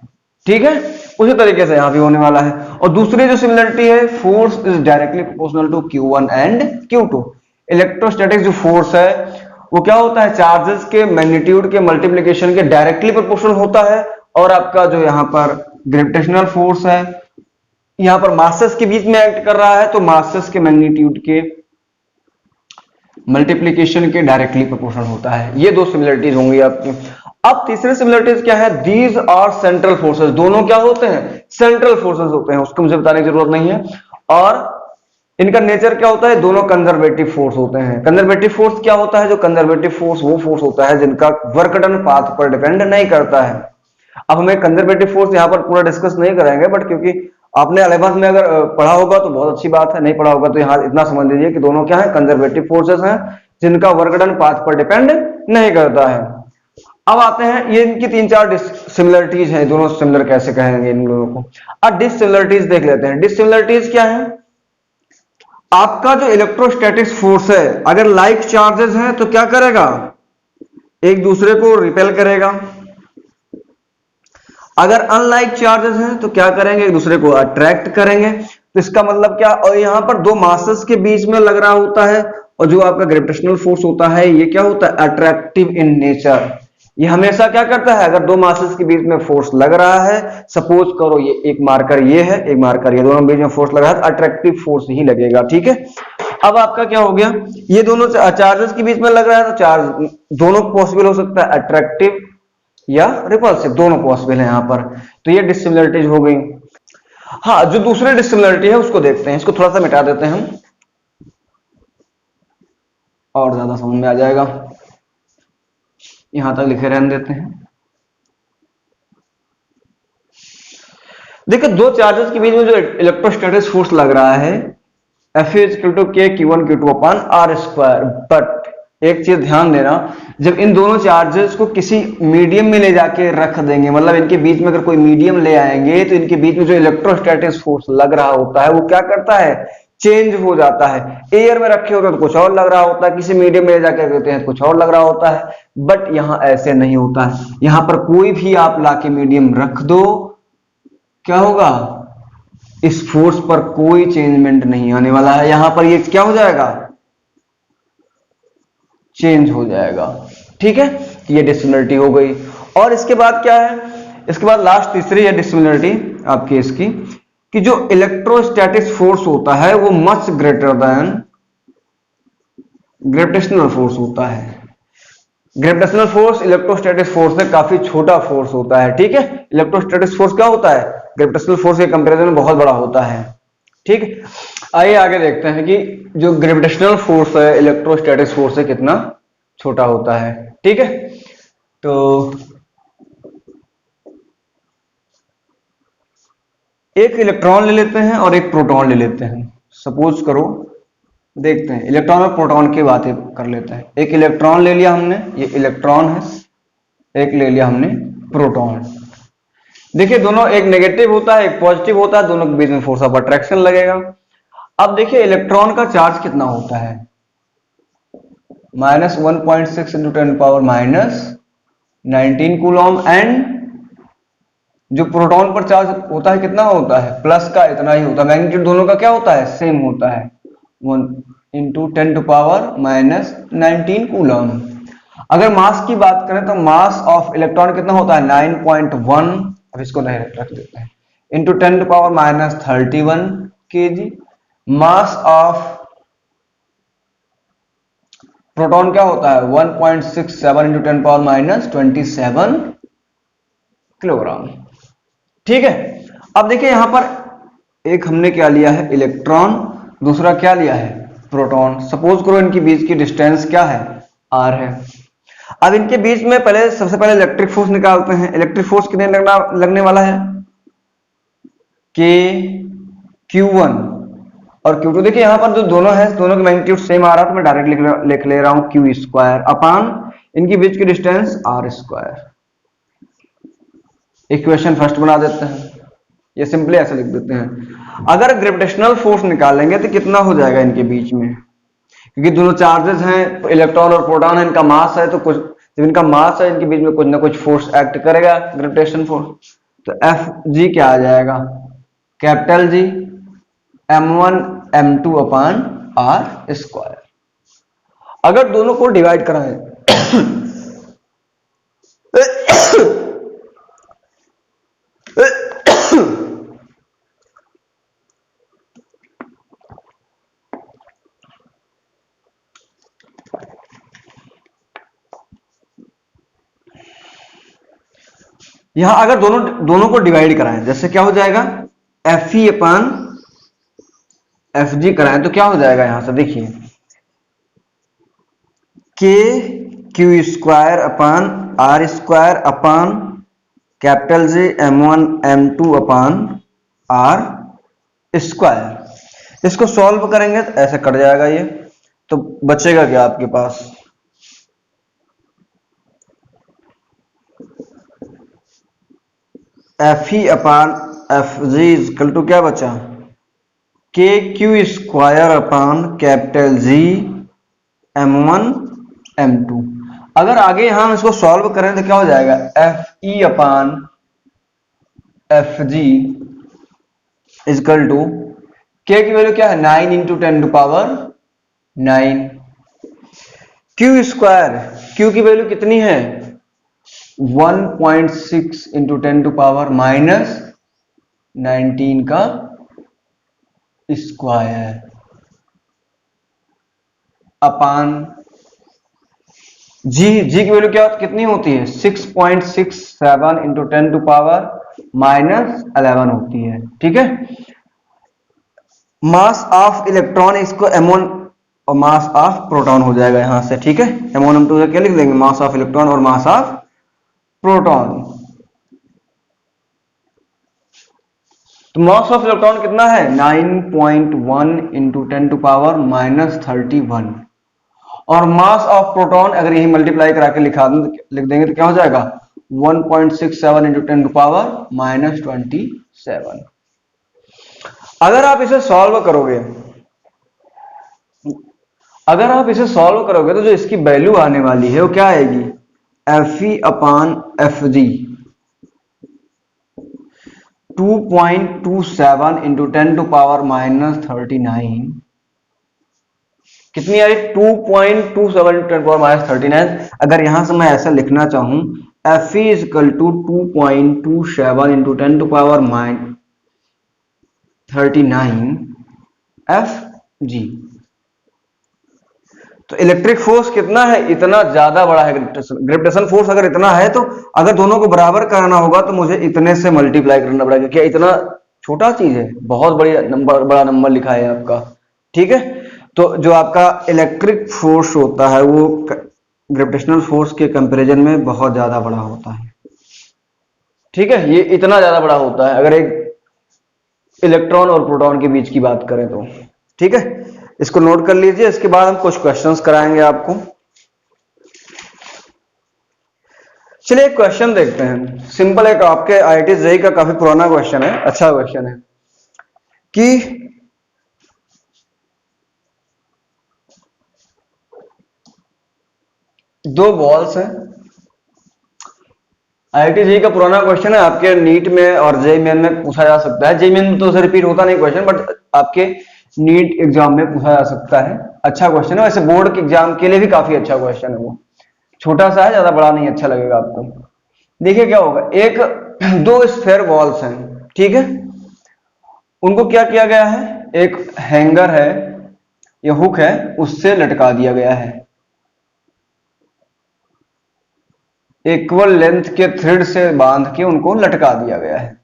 ठीक है, उसी तरीके से यहां भी होने वाला है। और दूसरी जो सिमिलरिटी है, force is directly proportional to Q1 and Q2। Electrostatic जो फोर्स है वो क्या होता है, चार्जेस के मैग्नीट्यूड के मल्टीप्लीकेशन के डायरेक्टली प्रोपोर्शनल होता है। और आपका जो यहां पर ग्रेविटेशनल फोर्स है, यहां पर मासेस के बीच में एक्ट कर रहा है, तो मासेस के मैग्नीट्यूड के मल्टीप्लीकेशन के डायरेक्टली प्रोपोर्शनल होता है। ये दो सिमिलरिटीज होंगी आपकी। अब तीसरे सिमिलरिटीज क्या है, दीज आर सेंट्रल फोर्सेस। दोनों क्या होते हैं, सेंट्रल फोर्सेस होते हैं, उसको मुझे बताने की जरूरत नहीं है। और इनका नेचर क्या होता है, दोनों कंजर्वेटिव फोर्स होते हैं। कंजर्वेटिव फोर्स क्या होता है, जो कंजर्वेटिव फोर्स वो फोर्स होता है जिनका वर्क डन पाथ पर डिपेंड नहीं करता है। अब हमें कंजर्वेटिव फोर्स यहां पर पूरा डिस्कस नहीं करेंगे, बट क्योंकि आपने 11th में अगर पढ़ा होगा तो बहुत अच्छी बात है, नहीं पढ़ा होगा तो यहां इतना समझ लीजिए कि दोनों क्या है, कंजर्वेटिव फोर्सेस हैं जिनका वर्क डन पाथ पर डिपेंड नहीं करता है। अब आते हैं, ये इनकी तीन चार सिमिलरिटीज हैं, दोनों सिमिलर कैसे कहेंगे इन लोगों को। अब डिससिमिलरिटीज देख लेते हैं। डिससिमिलरिटीज क्या है, आपका जो इलेक्ट्रोस्टैटिक्स फोर्स है, अगर लाइक चार्जेस हैं तो क्या करेगा, एक दूसरे को रिपेल करेगा। अगर अनलाइक चार्जेस हैं तो क्या करेंगे, एक दूसरे को अट्रैक्ट करेंगे। तो इसका मतलब क्या, और यहां पर दो मासेस के बीच में लग रहा होता है, और जो आपका ग्रेविटेशनल फोर्स होता है ये क्या होता है, अट्रैक्टिव इन नेचर। ये हमेशा क्या करता है, अगर दो मासेस के बीच में फोर्स लग रहा है, सपोज करो ये एक मार्कर ये है, एक मार्कर ये, दोनों बीच में फोर्स लगा है तो अट्रैक्टिव फोर्स ही लगेगा। ठीक है, अब आपका क्या हो गया, ये दोनों चार्जेस के बीच में लग रहा है तो चार्ज दोनों पॉसिबल हो सकता है, अट्रैक्टिव या रिपल्सिव, दोनों पॉसिबल है यहां पर। तो ये डिससिमिलरिटीज हो गई। हाँ, जो दूसरी डिससिमिलरिटी है उसको देखते हैं, इसको थोड़ा सा मिटा देते हैं हम, और ज्यादा समझ में आ जाएगा। यहां तक लिखे रहने देते हैं। देखिए, दो चार्जेस के बीच में जो इलेक्ट्रोस्टैटिक फोर्स लग रहा है, F is equal to K Q1 Q2 upon R square. But एक चीज ध्यान देना, जब इन दोनों चार्जेस को किसी मीडियम में ले जाके रख देंगे, मतलब इनके बीच में अगर कोई मीडियम ले आएंगे, तो इनके बीच में जो इलेक्ट्रोस्टैटिक फोर्स लग रहा होता है वो क्या करता है, चेंज हो जाता है। एयर में रखे होते हैं तो कुछ और लग रहा होता है, किसी मीडियम में ले जाके रखते हैं तो कुछ और लग रहा होता है। बट यहां ऐसे नहीं होता है, यहां पर कोई भी आप लाके मीडियम रख दो, क्या होगा, इस फोर्स पर कोई चेंजमेंट नहीं आने वाला है। यहां पर ये क्या हो जाएगा, चेंज हो जाएगा। ठीक है, ये डिससिमिलरिटी हो गई। और इसके बाद क्या है, इसके बाद लास्ट तीसरी है डिससिमिलरिटी आपकी इसकी, कि जो इलेक्ट्रोस्टैटिक फोर्स होता है वो much greater than gravitational force होता है। ग्रेविटेशनल फोर्स इलेक्ट्रोस्टैटिक फोर्स से काफी छोटा फोर्स होता है। ठीक है, इलेक्ट्रोस्टैटिक फोर्स क्या होता है, ग्रेविटेशनल फोर्स के कंपैरिजन में बहुत बड़ा होता है। ठीक है, आइए आगे देखते हैं कि जो ग्रेविटेशनल फोर्स है इलेक्ट्रोस्टैटिक फोर्स से कितना छोटा होता है। ठीक है, तो एक इलेक्ट्रॉन ले लेते हैं और एक प्रोटॉन ले लेते हैं। सपोज करो, देखते हैं, इलेक्ट्रॉन और प्रोटॉन की बातें कर लेते हैं। एक इलेक्ट्रॉन ले लिया हमने, ये इलेक्ट्रॉन है, एक ले लिया हमने प्रोटॉन। देखिए, दोनों, एक नेगेटिव होता है एक पॉजिटिव होता है, दोनों के बीच में फोर्स ऑफ अट्रैक्शन लगेगा। अब देखिए, इलेक्ट्रॉन का चार्ज कितना होता है, -1.6 इंटू 10 पावर -19 कूलॉम। एंड जो प्रोटॉन पर चार्ज होता है कितना होता है, प्लस का इतना ही होता है। मैग्नीट्यूड दोनों का क्या होता है, सेम होता है, 1 इंटू 10 टू पावर -19 कूलॉम। अगर मास की बात करें तो मास ऑफ इलेक्ट्रॉन कितना होता है, 9.1, अब इसको नहीं रख देते हैं, into 10 to power -31 kg। Mass of proton क्या होता है, 1.67 इंटू 10 पावर -27 किलोग्राम। ठीक है, अब देखिए यहां पर एक हमने क्या लिया है, इलेक्ट्रॉन, दूसरा क्या लिया है, प्रोटॉन। सपोज करो इनके बीच की डिस्टेंस क्या है, r है। अब इनके बीच में पहले, सबसे पहले इलेक्ट्रिक फोर्स निकालते हैं। इलेक्ट्रिक फोर्स कितने लगने वाला है, K Q1 और Q2, देखिए यहां पर जो दोनों है दोनों की मैग्नीट्यूड सेम आ रहा है तो मैं डायरेक्ट लिख ले रहा हूं Q स्क्वायर अपान इनकी बीच की distance R square. Equation first बना देते हैं, ये सिंपली ऐसे लिख देते हैं। अगर ग्रेविटेशनल फोर्स निकालेंगे तो कितना हो जाएगा इनके बीच में, क्योंकि दोनों चार्जेस हैं, इलेक्ट्रॉन और प्रोटॉन है, इनका मास है, तो कुछ जब इनका मास है इनके बीच में कुछ ना कुछ फोर्स एक्ट करेगा, ग्रेविटेशन फोर्स। तो एफ जी क्या आ जाएगा, capital G m1 m2 upon R square. अगर दोनों को डिवाइड कराएं यहां अगर दोनों को डिवाइड कराएं, जैसे क्या हो जाएगा एफ ई अपान एफ जी कराएं तो क्या हो जाएगा, यहां से देखिए K Q square upon R square upon capital J m1 m2 upon R square. इसको सॉल्व करेंगे तो ऐसे कट जाएगा ये, तो बचेगा क्या आपके पास, F E upon F G is equal to क्या बचा, K Q square upon capital G m1 m2। अगर आगे यहां हम इसको सॉल्व करें तो क्या हो जाएगा, F E upon F G is equal to K की वैल्यू क्या है 9 into 10 to power 9, q square q की वैल्यू कितनी है 1.6 इंटू 10 टू पावर माइनस 19 का स्क्वायर अपान जी की वैल्यू क्या कितनी होती है 6.67 इंटू 10 टू पावर माइनस 11 होती है। ठीक है, मास ऑफ इलेक्ट्रॉन इसको m1 और मास ऑफ प्रोटॉन हो जाएगा यहां से। ठीक है, m1 m2 क्या लिख देंगे, मास ऑफ इलेक्ट्रॉन और मास ऑफ प्रोटॉन। तो मास ऑफ इलेक्ट्रॉन कितना है 9.1 इंटू 10 टू पावर माइनस 31, और मास ऑफ प्रोटॉन अगर यही मल्टीप्लाई करा के लिख देंगे तो क्या हो जाएगा 1.67 इंटू 10 टू पावर माइनस 27। अगर आप इसे सॉल्व करोगे तो जो इसकी वैल्यू आने वाली है वो क्या आएगी, F E upon F G 2.27 into 10 to power minus 39, कितनी आई 2.27 इंटू 10 टू पावर माइनस 39। अगर यहां से मैं ऐसा लिखना चाहूं F E is equal to 2.27 into 10 to power minus 39 F G, तो इलेक्ट्रिक फोर्स कितना है, इतना ज्यादा बड़ा है ग्रेविटेशन फोर्स। अगर इतना है तो अगर दोनों को बराबर कराना होगा तो मुझे इतने से मल्टीप्लाई करना पड़ेगा, क्या इतना छोटा चीज है, बहुत बड़ा नंबर लिखा है आपका। ठीक है, तो जो आपका इलेक्ट्रिक फोर्स होता है वो ग्रेविटेशनल फोर्स के कंपैरिजन में बहुत ज्यादा बड़ा होता है। ठीक है, ये इतना ज्यादा बड़ा होता है अगर एक इलेक्ट्रॉन और प्रोटॉन के बीच की बात करें तो। ठीक है, इसको नोट कर लीजिए, इसके बाद हम कुछ क्वेश्चंस कराएंगे आपको। चलिए एक क्वेश्चन देखते हैं, सिंपल एक आपके आईआईटी जेईई का काफी पुराना क्वेश्चन है, अच्छा क्वेश्चन है कि दो बॉल्स हैं, आईआईटी जेईई का पुराना क्वेश्चन है, आपके नीट में और जेईई मेन में पूछा जा सकता है। जेईई मेन में तो उसे रिपीट होता नहीं क्वेश्चन, बट आपके नीट एग्जाम में पूछा जा सकता है। अच्छा क्वेश्चन है, वैसे बोर्ड के एग्जाम के लिए भी काफी अच्छा क्वेश्चन है, वो छोटा सा है, ज्यादा बड़ा नहीं, अच्छा लगेगा आपको। देखिए क्या होगा, एक दो स्फेयर बॉल्स हैं, ठीक है, उनको क्या किया गया है, एक हैंगर है या हुक है उससे लटका दिया गया है, इक्वल लेंथ के थ्रेड से बांध के उनको लटका दिया गया है।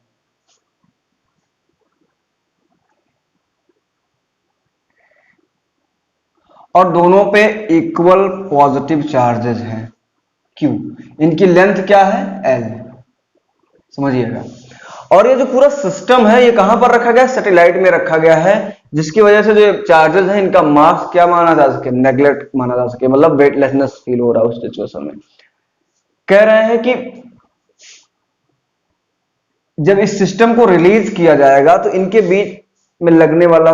और दोनों पे इक्वल पॉजिटिव चार्जेस हैं Q, इनकी लेंथ क्या है L, समझिएगा। और ये जो पूरा सिस्टम है ये कहां पर रखा गया है? सैटेलाइट में रखा गया है, जिसकी वजह से जो चार्जेस हैं इनका मास क्या माना जा सके? नेग्लेक्ट माना जा सके, मतलब वेटलेसनेस फील हो रहा है उस सिचुएशन में। कह रहे हैं कि जब इस सिस्टम को रिलीज किया जाएगा तो इनके बीच में लगने वाला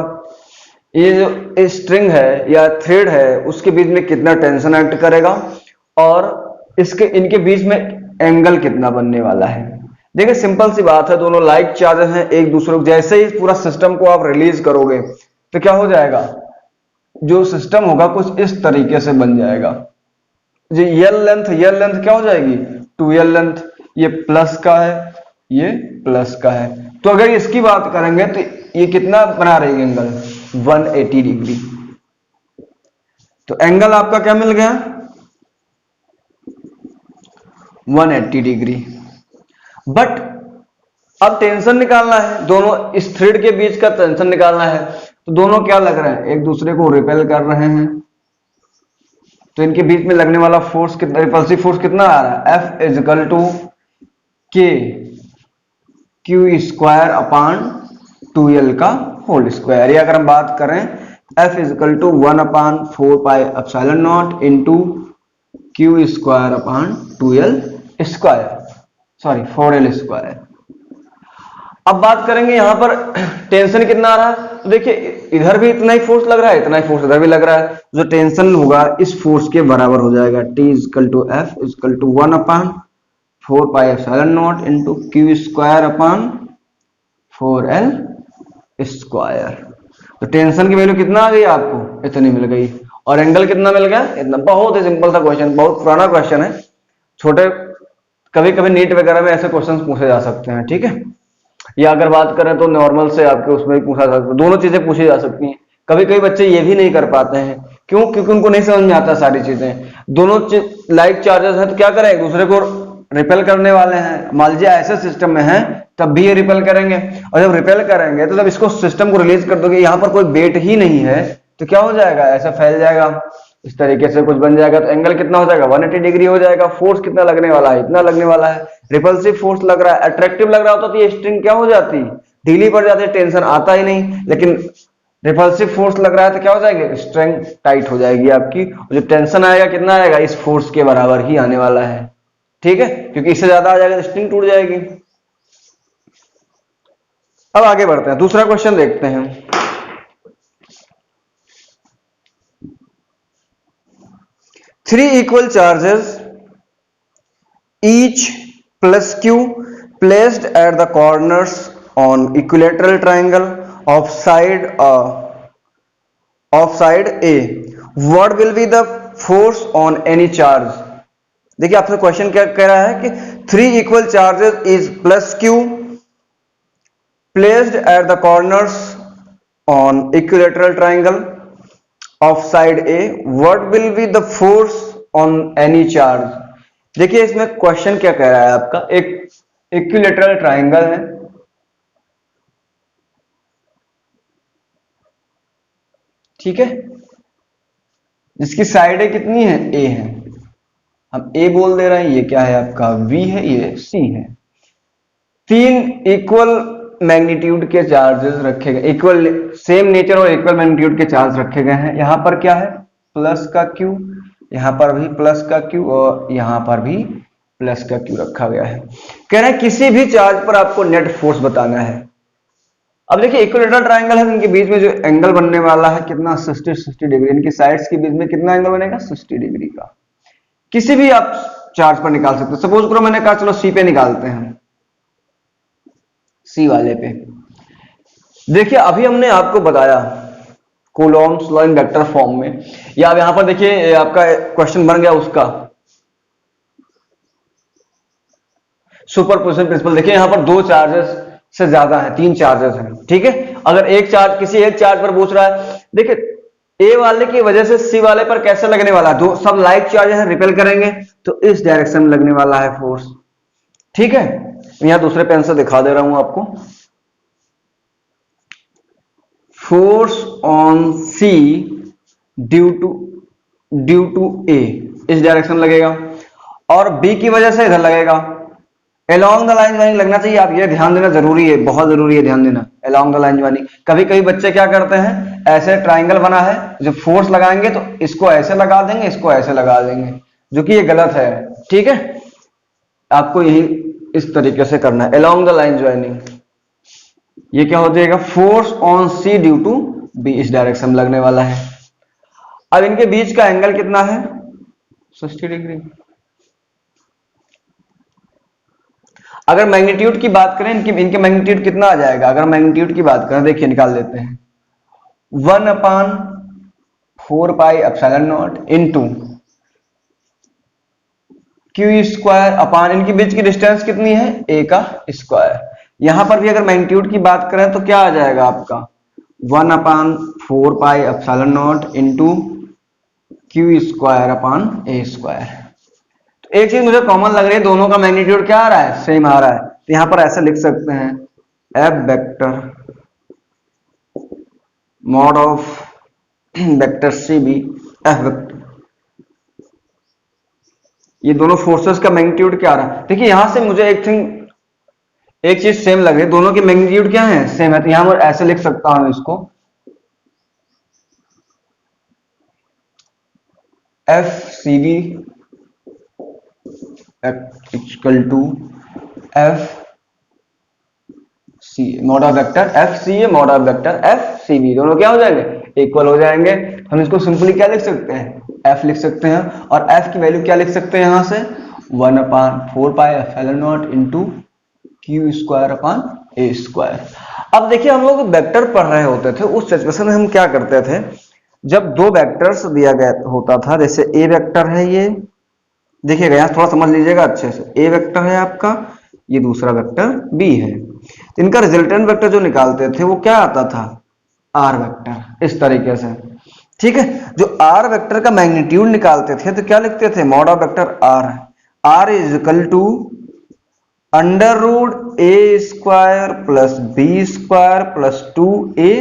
ये जो स्ट्रिंग है या थ्रेड है उसके बीच में कितना टेंशन एक्ट करेगा और इसके इनके बीच में एंगल कितना बनने वाला है। देखिए सिंपल सी बात है, दोनों लाइक चार्जेस हैं एक दूसरे को, जैसे ही पूरा सिस्टम को आप रिलीज करोगे तो क्या हो जाएगा? जो सिस्टम होगा कुछ इस तरीके से बन जाएगा। जो यल लेंथ क्या हो जाएगी? 2l लेंथ, ये प्लस का है ये प्लस का है। तो अगर इसकी बात करेंगे तो ये कितना बना रही है एंगल? 180 डिग्री। तो एंगल आपका क्या मिल गया? 180 डिग्री। बट अब टेंशन निकालना है, दोनों इस थ्रेड के बीच का टेंशन निकालना है। तो दोनों क्या लग रहे हैं? एक दूसरे को रिपेल कर रहे हैं। तो इनके बीच में लगने वाला फोर्स कितना, रिपल्सिव फोर्स कितना आ रहा है? F इज इक्वल टू के क्यू स्क्वायर अपान 2l का होल स्क्वायर। या अगर हम बात करें F is equal to 1 upon 4 pi epsilon naught into q square upon 2l square, sorry 4l square. अब बात करेंगे यहां पर टेंशन कितना आ रहा है। तो देखिए इधर भी इतना ही फोर्स लग रहा है, इतना ही फोर्स इधर भी लग रहा है। जो टेंशन होगा इस फोर्स के बराबर हो जाएगा। T is equal to F is equal to 1 upon 4 pi epsilon naught into q square upon 4l square. तो टेंशन की वैल्यू कितना आ गई आपको? इतनी मिल गई। और एंगल कितना मिल गया? इतना। बहुत ही सिंपल सा क्वेश्चन, बहुत पुराना क्वेश्चन है, छोटे कभी कभी नीट वगैरह में ऐसे क्वेश्चन पूछे जा सकते हैं, ठीक है। या अगर बात करें तो नॉर्मल से आपके उसमें भी पूछा जा सकता है, दोनों चीजें पूछी जा सकती हैं। कभी कभी बच्चे ये भी नहीं कर पाते हैं, क्यों? क्योंकि उनको नहीं समझ में आता सारी चीजें। दोनों लाइक चार्जेस हैं तो क्या करें? एक दूसरे को रिपेल करने वाले हैं। मान लीजिए ऐसे सिस्टम में है तब भी ये रिपेल करेंगे, और जब रिपेल करेंगे तो जब इसको सिस्टम को रिलीज कर दोगे, यहाँ पर कोई वेट ही नहीं है तो क्या हो जाएगा? ऐसा फैल जाएगा, इस तरीके से कुछ बन जाएगा। तो एंगल कितना हो जाएगा? 180 डिग्री हो जाएगा। फोर्स कितना लगने वाला है? इतना लगने वाला है। रिपल्सिव फोर्स लग रहा है। अट्रैक्टिव लग रहा होता तो ये स्ट्रिंग क्या हो जाती? ढीली पड़ जाती, टेंशन आता ही नहीं। लेकिन रिपल्सिव फोर्स लग रहा है तो क्या हो जाएगी? स्ट्रिंग टाइट हो जाएगी आपकी। और जो टेंशन आएगा कितना आएगा? इस फोर्स के बराबर ही आने वाला है, ठीक है, क्योंकि इससे ज्यादा आ जाएगा तो स्ट्रिंग टूट जाएगी। अब आगे बढ़ते हैं, दूसरा क्वेश्चन देखते हैं। Three equal charges each plus q placed at the corners on equilateral triangle of side A. What will be the force on any charge? देखिए आपसे क्वेश्चन क्या कह रहा है कि three equal charges is plus Q placed at the corners on equilateral triangle of side A. What will be the force on any charge? देखिए इसमें question क्या कह रहा है आपका, एक इक्विलेटरल ट्राइंगल है, ठीक है, जिसकी साइडें कितनी है? A है। हम A बोल दे रहे हैं, ये क्या है आपका? V है, ये C है। तीन इक्वल मैग्नीट्यूड के चार्जेस रखे गए, इक्वल सेम नेचर और इक्वल मैग्नीट्यूड के चार्ज रखे गए हैं। यहां पर क्या है? प्लस का Q, यहां पर भी प्लस का Q और यहां पर भी प्लस का Q रखा गया है। कह रहे हैं किसी भी चार्ज पर आपको नेट फोर्स बताना है। अब देखिए इक्विलेटरल ट्राइंगल है, इनके बीच में जो एंगल बनने वाला है कितना? 60 डिग्री। इनकी साइड्स के बीच में कितना एंगल बनेगा? 60 डिग्री का। किसी भी आप चार्ज पर निकाल सकते हो। सपोज करो मैंने कहा चलो सी पे निकालते हैं, सी वाले पे। देखिए अभी हमने आपको बताया Coulomb's law in vector form में, या अब यहां पर देखिए आपका क्वेश्चन बन गया उसका सुपरपोजिशन प्रिंसिपल। देखिए यहां पर दो चार्जेस से ज्यादा है, तीन चार्जेस हैं, ठीक है। अगर एक चार्ज किसी एक चार्ज पर पूछ रहा है, देखिए ए वाले की वजह से सी वाले पर कैसे लगने वाला है? दो सब लाइक चार्जेस है, रिपेल करेंगे तो इस डायरेक्शन में लगने वाला है फोर्स, ठीक है। यहां दूसरे पेन से दिखा दे रहा हूं आपको। Force on C due to A इस डायरेक्शन लगेगा, और बी की वजह से इधर लगेगा, अलोंग द लाइन ज्वाइनिंग लगना चाहिए, आप ये ध्यान देना जरूरी है, बहुत जरूरी है ध्यान देना अलोंग द लाइन ज्वाइनिंग। कभी कभी बच्चे क्या करते हैं, ऐसे ट्राइंगल बना है, जब फोर्स लगाएंगे तो इसको ऐसे लगा देंगे, इसको ऐसे लगा देंगे, जो कि ये गलत है। ठीक है, आपको यही इस तरीके से करना है अलोंग द लाइन ज्वाइनिंग। ये क्या हो जाएगा, force on C due to B, इस डायरेक्शन में लगने वाला है। अब इनके बीच का एंगल कितना है, 60 डिग्री। अगर मैग्नीट्यूड की बात करें, इनके मैग्नीट्यूड कितना आ जाएगा, अगर मैग्नीट्यूड की बात करें, देखिए निकाल लेते हैं, 1/4 pi epsilon naught into q square अपान, इनके बीच की डिस्टेंस कितनी है, ए का स्क्वायर। यहां पर भी अगर मैग्नीट्यूड की बात करें तो क्या आ जाएगा आपका, 1/4 pi epsilon naught into q square upon A square. तो एक चीज मुझे कॉमन लग रही है, दोनों का मैग्नीट्यूड क्या आ रहा है, सेम आ रहा है, तो यहां पर ऐसे लिख सकते हैं, F vector mod of vector C B F vector, ये दोनों फोर्सेस का मैग्नीट्यूड क्या आ रहा है। देखिए यहां से मुझे एक चीज सेम लग रही है, दोनों की मैग्नीट्यूड क्या है, सेम है, तो यहां पर ऐसे लिख सकता हूं इसको, F C B equal to F C mod of vector F C A mod of vector F C B, दोनों क्या हो जाएंगे, इक्वल हो जाएंगे। हम इसको सिंपली क्या लिख सकते हैं, एफ लिख सकते हैं, और एफ की वैल्यू क्या लिख सकते हैं यहां से, 1/4 pi epsilon naught into q square upon A square. अब देखिए हम लोग वेक्टर पढ़ रहे होते थे, उस सिचुएशन में हम क्या करते थे, जब दो वेक्टर्स दिया गया होता था, जैसे ए वेक्टर है ये, देखिएगा यहाँ थोड़ा समझ लीजिएगा अच्छे से, ए वेक्टर है आपका, ये दूसरा वेक्टर बी है, तो इनका रिजल्टेंट वेक्टर जो निकालते थे वो क्या आता था, आर वेक्टर, इस तरीके से। ठीक है, जो आर वेक्टर का मैग्नीट्यूड निकालते थे तो क्या लिखते थे, mod of vector R, R is equal to under root A square plus B square plus 2a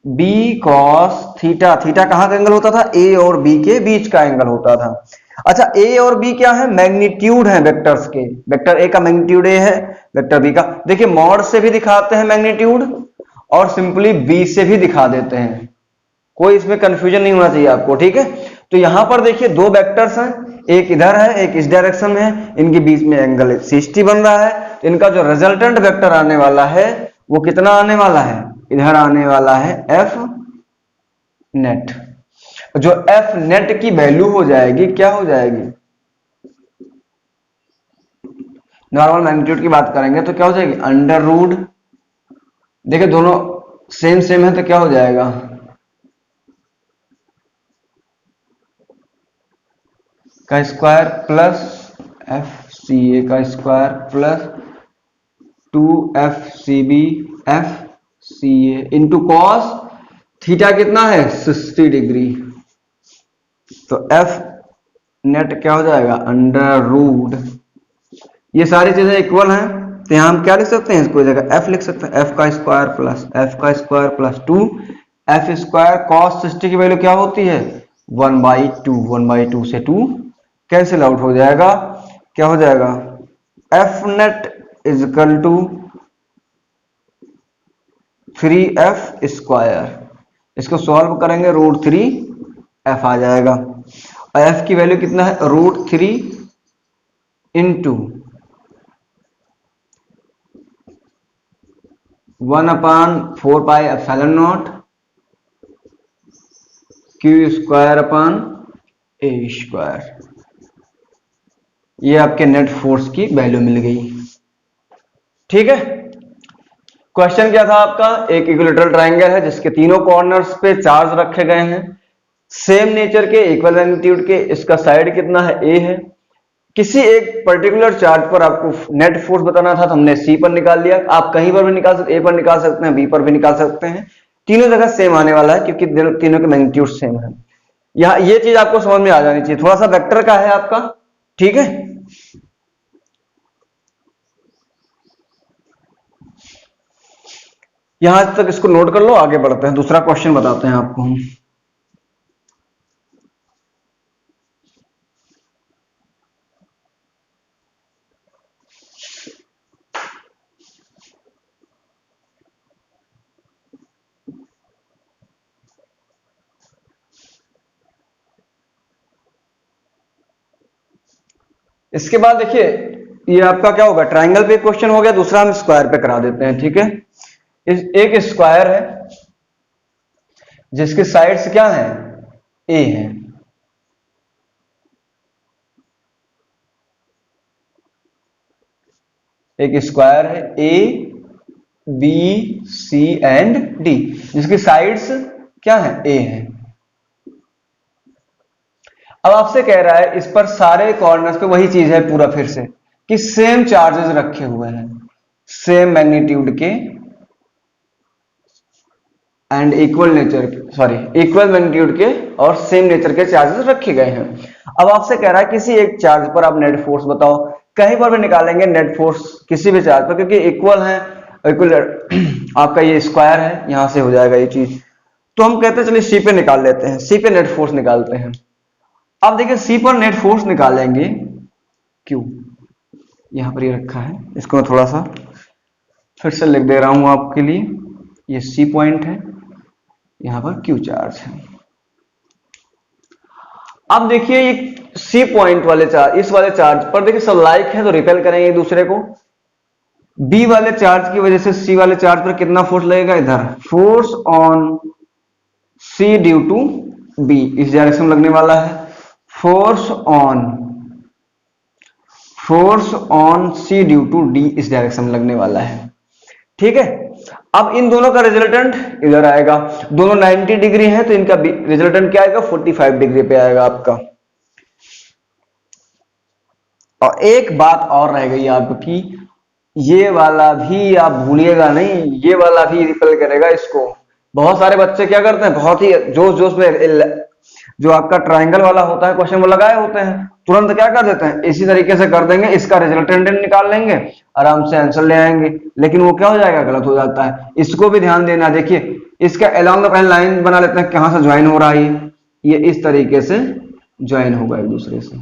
B cos theta, theta कहां का एंगल होता था, ए और बी के बीच का एंगल होता था। अच्छा, ए और बी क्या है, मैग्नीट्यूड है वेक्टर्स के, वेक्टर ए का मैग्नीट्यूड ए है, वेक्टर बी का, देखिए मॉड से भी दिखाते हैं मैग्नीट्यूड और सिंपली बी से भी दिखा देते हैं, कोई इसमें कंफ्यूजन नहीं होना चाहिए आपको। ठीक है, तो यहां पर देखिए दो वेक्टर्स हैं, एक इधर है एक इस डायरेक्शन में है, इनके बीच में एंगल 60 बन रहा है, तो इनका जो रिजल्टेंट वेक्टर आने वाला है वो कितना आने वाला है, इधर आने वाला है एफ नेट। जो एफ नेट की वैल्यू हो जाएगी, क्या हो जाएगी, नॉर्मल मैग्नीट्यूड की बात करेंगे तो क्या हो जाएगी, अंडर रूट, देखिए दोनों सेम सेम है तो क्या हो जाएगा, का square plus F C A का square plus 2FCB F C A into cos theta कितना है 60 डिग्री, तो एफ नेट क्या हो जाएगा, अंडर रूट, ये सारी चीजें इक्वल हैं, तो यहां हम क्या लिख सकते हैं, इसको जगह एफ लिख सकते हैं, एफ का square plus 2 F square cos 60 की वैल्यू क्या होती है, 1/2 से 2 कैंसिल आउट हो जाएगा, क्या हो जाएगा, F net is equal to 3f square, इसको सॉल्व करेंगे √3f आ जाएगा, और f की वैल्यू कितना है, √3 into 1/4 pi epsilon not Q square upon A square, ये आपके नेट फोर्स की वैल्यू मिल गई। ठीक है, क्वेश्चन क्या था आपका, एक इक्विलेटरल ट्रायंगल है जिसके तीनों कॉर्नर्स पे चार्ज रखे गए हैं, सेम नेचर के, इक्वल मैग्नीट्यूड के, इसका साइड कितना है, ए है, किसी एक पर्टिकुलर चार्ज पर आपको नेट फोर्स बताना था तो हमने सी पर निकाल लिया, आप कहीं पर भी निकाल सकते, ए पर निकाल सकते हैं, बी पर भी निकाल सकते हैं, तीनों जगह सेम आने वाला है क्योंकि तीनों के मैग्नीट्यूड सेम है। यहाँ ये चीज आपको समझ में आ जानी चाहिए, थोड़ा सा वेक्टर का है आपका। ठीक है, यहां तक इसको नोट कर लो, आगे बढ़ते हैं, दूसरा क्वेश्चन बताते हैं आपको हम। इसके बाद देखिए ये आपका क्या होगा, ट्राइंगल पे क्वेश्चन हो गया, दूसरा हम स्क्वायर पे करा देते हैं, ठीक है। एक स्क्वायर है जिसके साइड्स क्या है, ए है। एक स्क्वायर है A B C and D, जिसकी साइड्स क्या है, ए है। अब आपसे कह रहा है इस पर सारे कॉर्नर्स पे वही चीज है पूरा फिर से, कि सेम चार्जेस रखे हुए हैं, सेम मैग्नीट्यूड के एंड इक्वल नेचर के, इक्वल मैग्नीट्यूड के और सेम नेचर के चार्जेस रखे गए हैं। अब आपसे कह रहा है किसी एक चार्ज पर आप नेट फोर्स बताओ। कहीं पर भी निकालेंगे नेट फोर्स किसी भी चार्ज पर, क्योंकि इक्वल है, इक्वल आपका ये स्क्वायर है, यहां से हो जाएगा ये चीज। तो हम कहते हैं चलिए सी पे निकाल लेते हैं, सी पे नेट फोर्स निकालते हैं। अब देखिए सी पर नेट फोर्स निकालेंगे क्यू, यहां पर ये रखा है, इसको मैं थोड़ा सा फिर से लिख दे रहा हूं आपके लिए। ये सी पॉइंट है, यहां पर क्यू चार्ज है। अब देखिए ये सी पॉइंट वाले चार्ज, इस वाले चार्ज पर देखिए सब लाइक है तो रिपेल करेंगे एक दूसरे को। बी वाले चार्ज की वजह से सी वाले चार्ज पर कितना फोर्स लगेगा, इधर force on C due to B, इस डायरेक्शन में लगने वाला है। Force on C due to D, इस डायरेक्शन में लगने वाला है, ठीक है। अब इन दोनों का रिजल्टेंट इधर आएगा, दोनों 90 डिग्री हैं तो इनका रिजल्टेंट क्या आएगा, 45 डिग्री पे आएगा आपका। और एक बात और रह गई आपकी, ये वाला भी आप भूलिएगा नहीं, ये वाला भी रिपेल करेगा इसको। बहुत सारे बच्चे क्या करते हैं, बहुत ही जोश जोश में जो आपका ट्राइंगल वाला होता है क्वेश्चन वो लगाए होते हैं, तुरंत क्या कर देते हैं, इसी तरीके से कर देंगे, इसका रिजल्टेंट निकाल लेंगे, आराम से आंसर ले आएंगे। लेकिन वो क्या हो जाएगा, गलत हो जाता है। इसको भी ध्यान देना। देखिए इसका अलोंग द पहले लाइन बना लेते हैं, कहां से ज्वाइन हो रहा है, ये इस तरीके से ज्वाइन होगा एक दूसरे से,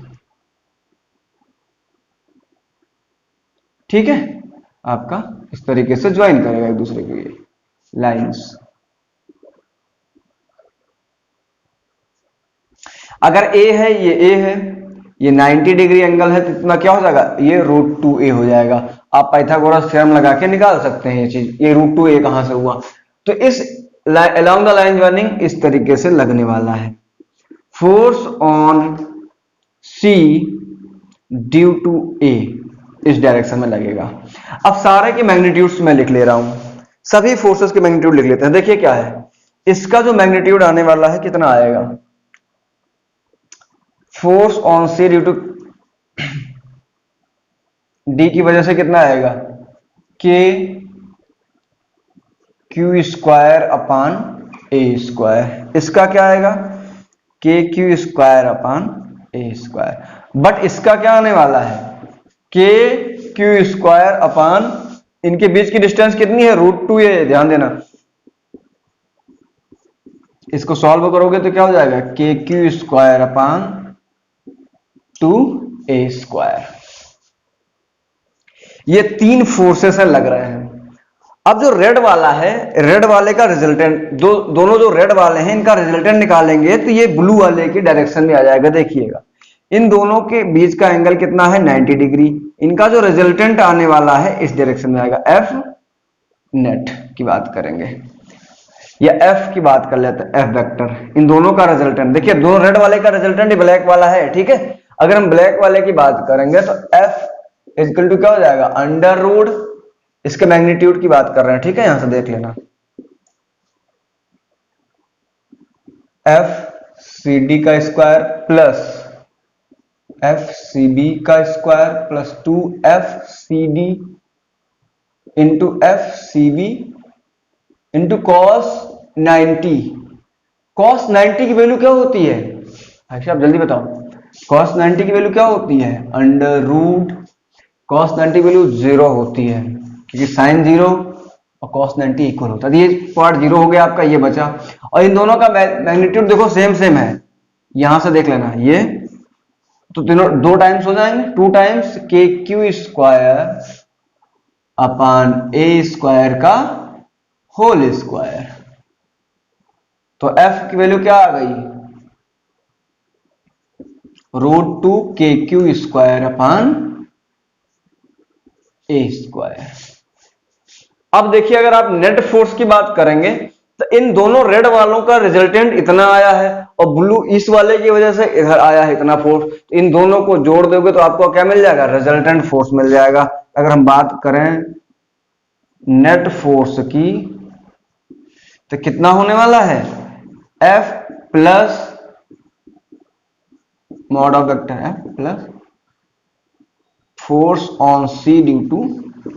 ठीक है। आपका इस तरीके से ज्वाइन करेगा एक दूसरे को ये लाइंस। अगर ए है, ये ए है, ये 90 डिग्री एंगल है, तो इतना क्या हो जाएगा, ये √2a हो जाएगा। आप पाइथागोरस थ्योरम लगा के निकाल सकते हैं ये चीज, ये √2a कहां से हुआ। तो इस अलोंग द लाइन ज्वाइनिंग इस तरीके से लगने वाला है। Force on C due to A, इस डायरेक्शन में लगेगा। अब सारे के मैग्नीट्यूड्स मैं लिख ले रहा हूं, सभी फोर्सेस के मैग्नीट्यूड लिख लेते हैं। देखिए क्या है, इसका जो मैग्नीट्यूड आने वाला है कितना आएगा, force on C due to D की वजह से कितना आएगा, K Q square upon A square. इसका क्या आएगा, K Q square upon A square. But इसका क्या आने वाला है, के क्यू स्क्वायर अपान, इनके बीच की डिस्टेंस कितनी है, √2a, ध्यान देना। इसको सॉल्व करोगे तो क्या हो जाएगा, के क्यू स्क्वायर अपान 2a स्क्वायर। ये तीन फोर्सेस है लग रहे हैं। अब जो रेड वाला है, रेड वाले का रिजल्टेंट, दोनों जो रेड वाले हैं इनका रिजल्टेंट निकालेंगे तो ये ब्लू वाले की डायरेक्शन में आ जाएगा। देखिएगा इन दोनों के बीच का एंगल कितना है, 90 डिग्री। इनका जो रिजल्टेंट आने वाला है इस डायरेक्शन में आएगा। एफ नेट की बात करेंगे या एफ की बात कर लेते हैं, एफ वेक्टर। इन दोनों का रिजल्टेंट देखिए, दोनों रेड वाले का रिजल्टेंट ब्लैक वाला है, ठीक है। अगर हम ब्लैक वाले की बात करेंगे तो एफ इक्वल टू क्या हो जाएगा, अंडर रूट, इसके मैग्नीट्यूड की बात कर रहे हैं, ठीक है। यहां से देख लेना, एफ सी डी का square plus F C B का square plus 2f C D into F C B into cos 90। Cos 90 की वैल्यू क्या होती है, अच्छा आप जल्दी बताओ, कॉस 90 की वैल्यू क्या होती है, अंडर रूट। कॉस 90 वैल्यू 0 होती है, क्योंकि साइन 0 और कॉस 90 इक्वल होता है। ये पार्ट 0 हो गया आपका, ये बचा। और इन दोनों का मैग्नीट्यूड देखो सेम सेम है, यहां से देख लेना, ये तो तीनों 2 टाइम्स हो जाएंगे, 2 टाइम्स के Q square upon A square का होल स्क्वायर। तो एफ की वैल्यू क्या आ गई, √2kq² अपान a²। अब देखिए अगर आप नेट फोर्स की बात करेंगे तो इन दोनों रेड वालों का रिजल्टेंट इतना आया है और ब्लू इस वाले की वजह से इधर आया है इतना फोर्स, तो इन दोनों को जोड़ दोगे तो आपको क्या मिल जाएगा, रिजल्टेंट फोर्स मिल जाएगा। अगर हम बात करें नेट फोर्स की तो कितना होने वाला है, F plus mod of vector F plus force on C due to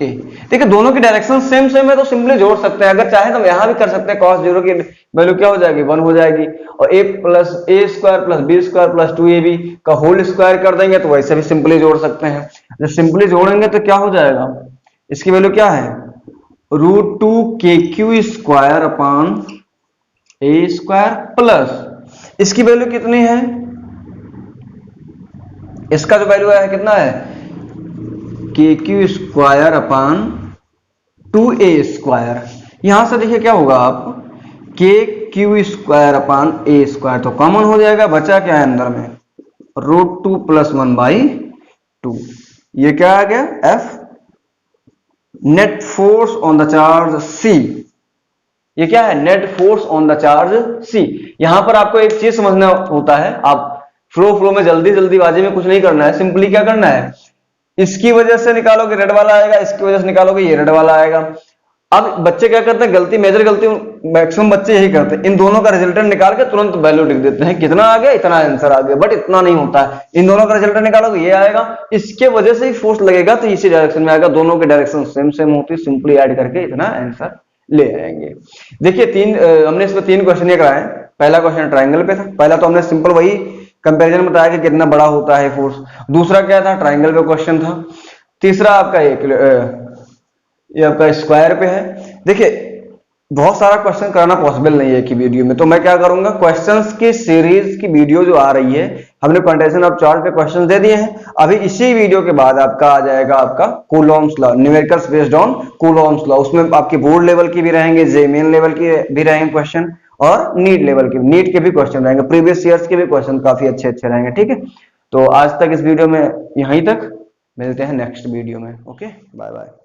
A. देखिए दोनों की डायरेक्शन सेम सेम है तो सिंपली जोड़ सकते हैं, अगर चाहे तो यहां भी कर सकते हैं। cos 0 की वैल्यू क्या हो जाएगी, 1 हो जाएगी, और a plus a² plus b² plus 2ab का होल स्क्वायर कर देंगे तो वैसे भी सिंपली जोड़ सकते हैं। जब सिंपली जोड़ेंगे तो क्या हो जाएगा, इसकी वैल्यू क्या है, √2kq² अपान a² प्लस इसकी वैल्यू कितनी है, इसका जो वैल्यू है कितना है, kq² अपान 2a²। यहां से देखिए क्या होगा, आप kq² अपान a² तो कॉमन हो जाएगा, बचा क्या है अंदर में, √2 प्लस 1/2। ये क्या आ गया, F net force on the charge C। ये क्या है, net force on the charge C। यहां पर आपको एक चीज समझना होता है, आप फ्लो में जल्दीबाजी में कुछ नहीं करना है, सिंपली क्या करना है, इसकी वजह से निकालोगे रेड वाला आएगा, इसकी वजह से निकालोगे ये रेड वाला आएगा। अब बच्चे क्या करते हैं, गलती मेजर गलती मैक्सिमम बच्चे यही करते हैं, इन दोनों का रिजल्टेंट निकाल के तुरंत वैल्यू लिख देते हैं, कितना आ गया इतना आंसर आ गया, बट इतना नहीं होता है। इन दोनों का रिजल्टेंट निकालोगे ये आएगा, इसके वजह से ही फोर्स लगेगा तो इसी डायरेक्शन में आएगा, दोनों की डायरेक्शन सेम होती है, सिंपली ऐड करके इतना आंसर ले आएंगे। देखिए हमने इसमें 3 क्वेश्चन कराए। पहला क्वेश्चन ट्राइंगल पे था, पहला तो हमने सिंपल वही कंपैरिजन बताया कि कितना बड़ा होता है फोर्स, दूसरा क्या था, ट्राइंगल पे क्वेश्चन था, तीसरा आपका ये आपका स्क्वायर पे है। देखिए बहुत सारा क्वेश्चन कराना पॉसिबल नहीं है एक ही वीडियो में, तो मैं क्या करूंगा, क्वेश्चंस की सीरीज की वीडियो जो आ रही है, हमने क्वांटाइजेशन ऑफ चार्ज पे क्वेश्चन दे दिए हैं, अभी इसी वीडियो के बाद आपका आ जाएगा आपका Coulomb's law, numericals based on Coulomb's law. उसमें आपके बोर्ड लेवल की भी रहेंगे, जेईई लेवल की भी रहेंगे क्वेश्चन, और नीट लेवल के, नीट के भी क्वेश्चन रहेंगे, प्रीवियस ईयर्स के भी क्वेश्चन काफी अच्छे रहेंगे। ठीक है, तो आज तक इस वीडियो में यहीं तक, मिलते हैं नेक्स्ट वीडियो में। Okay, bye bye.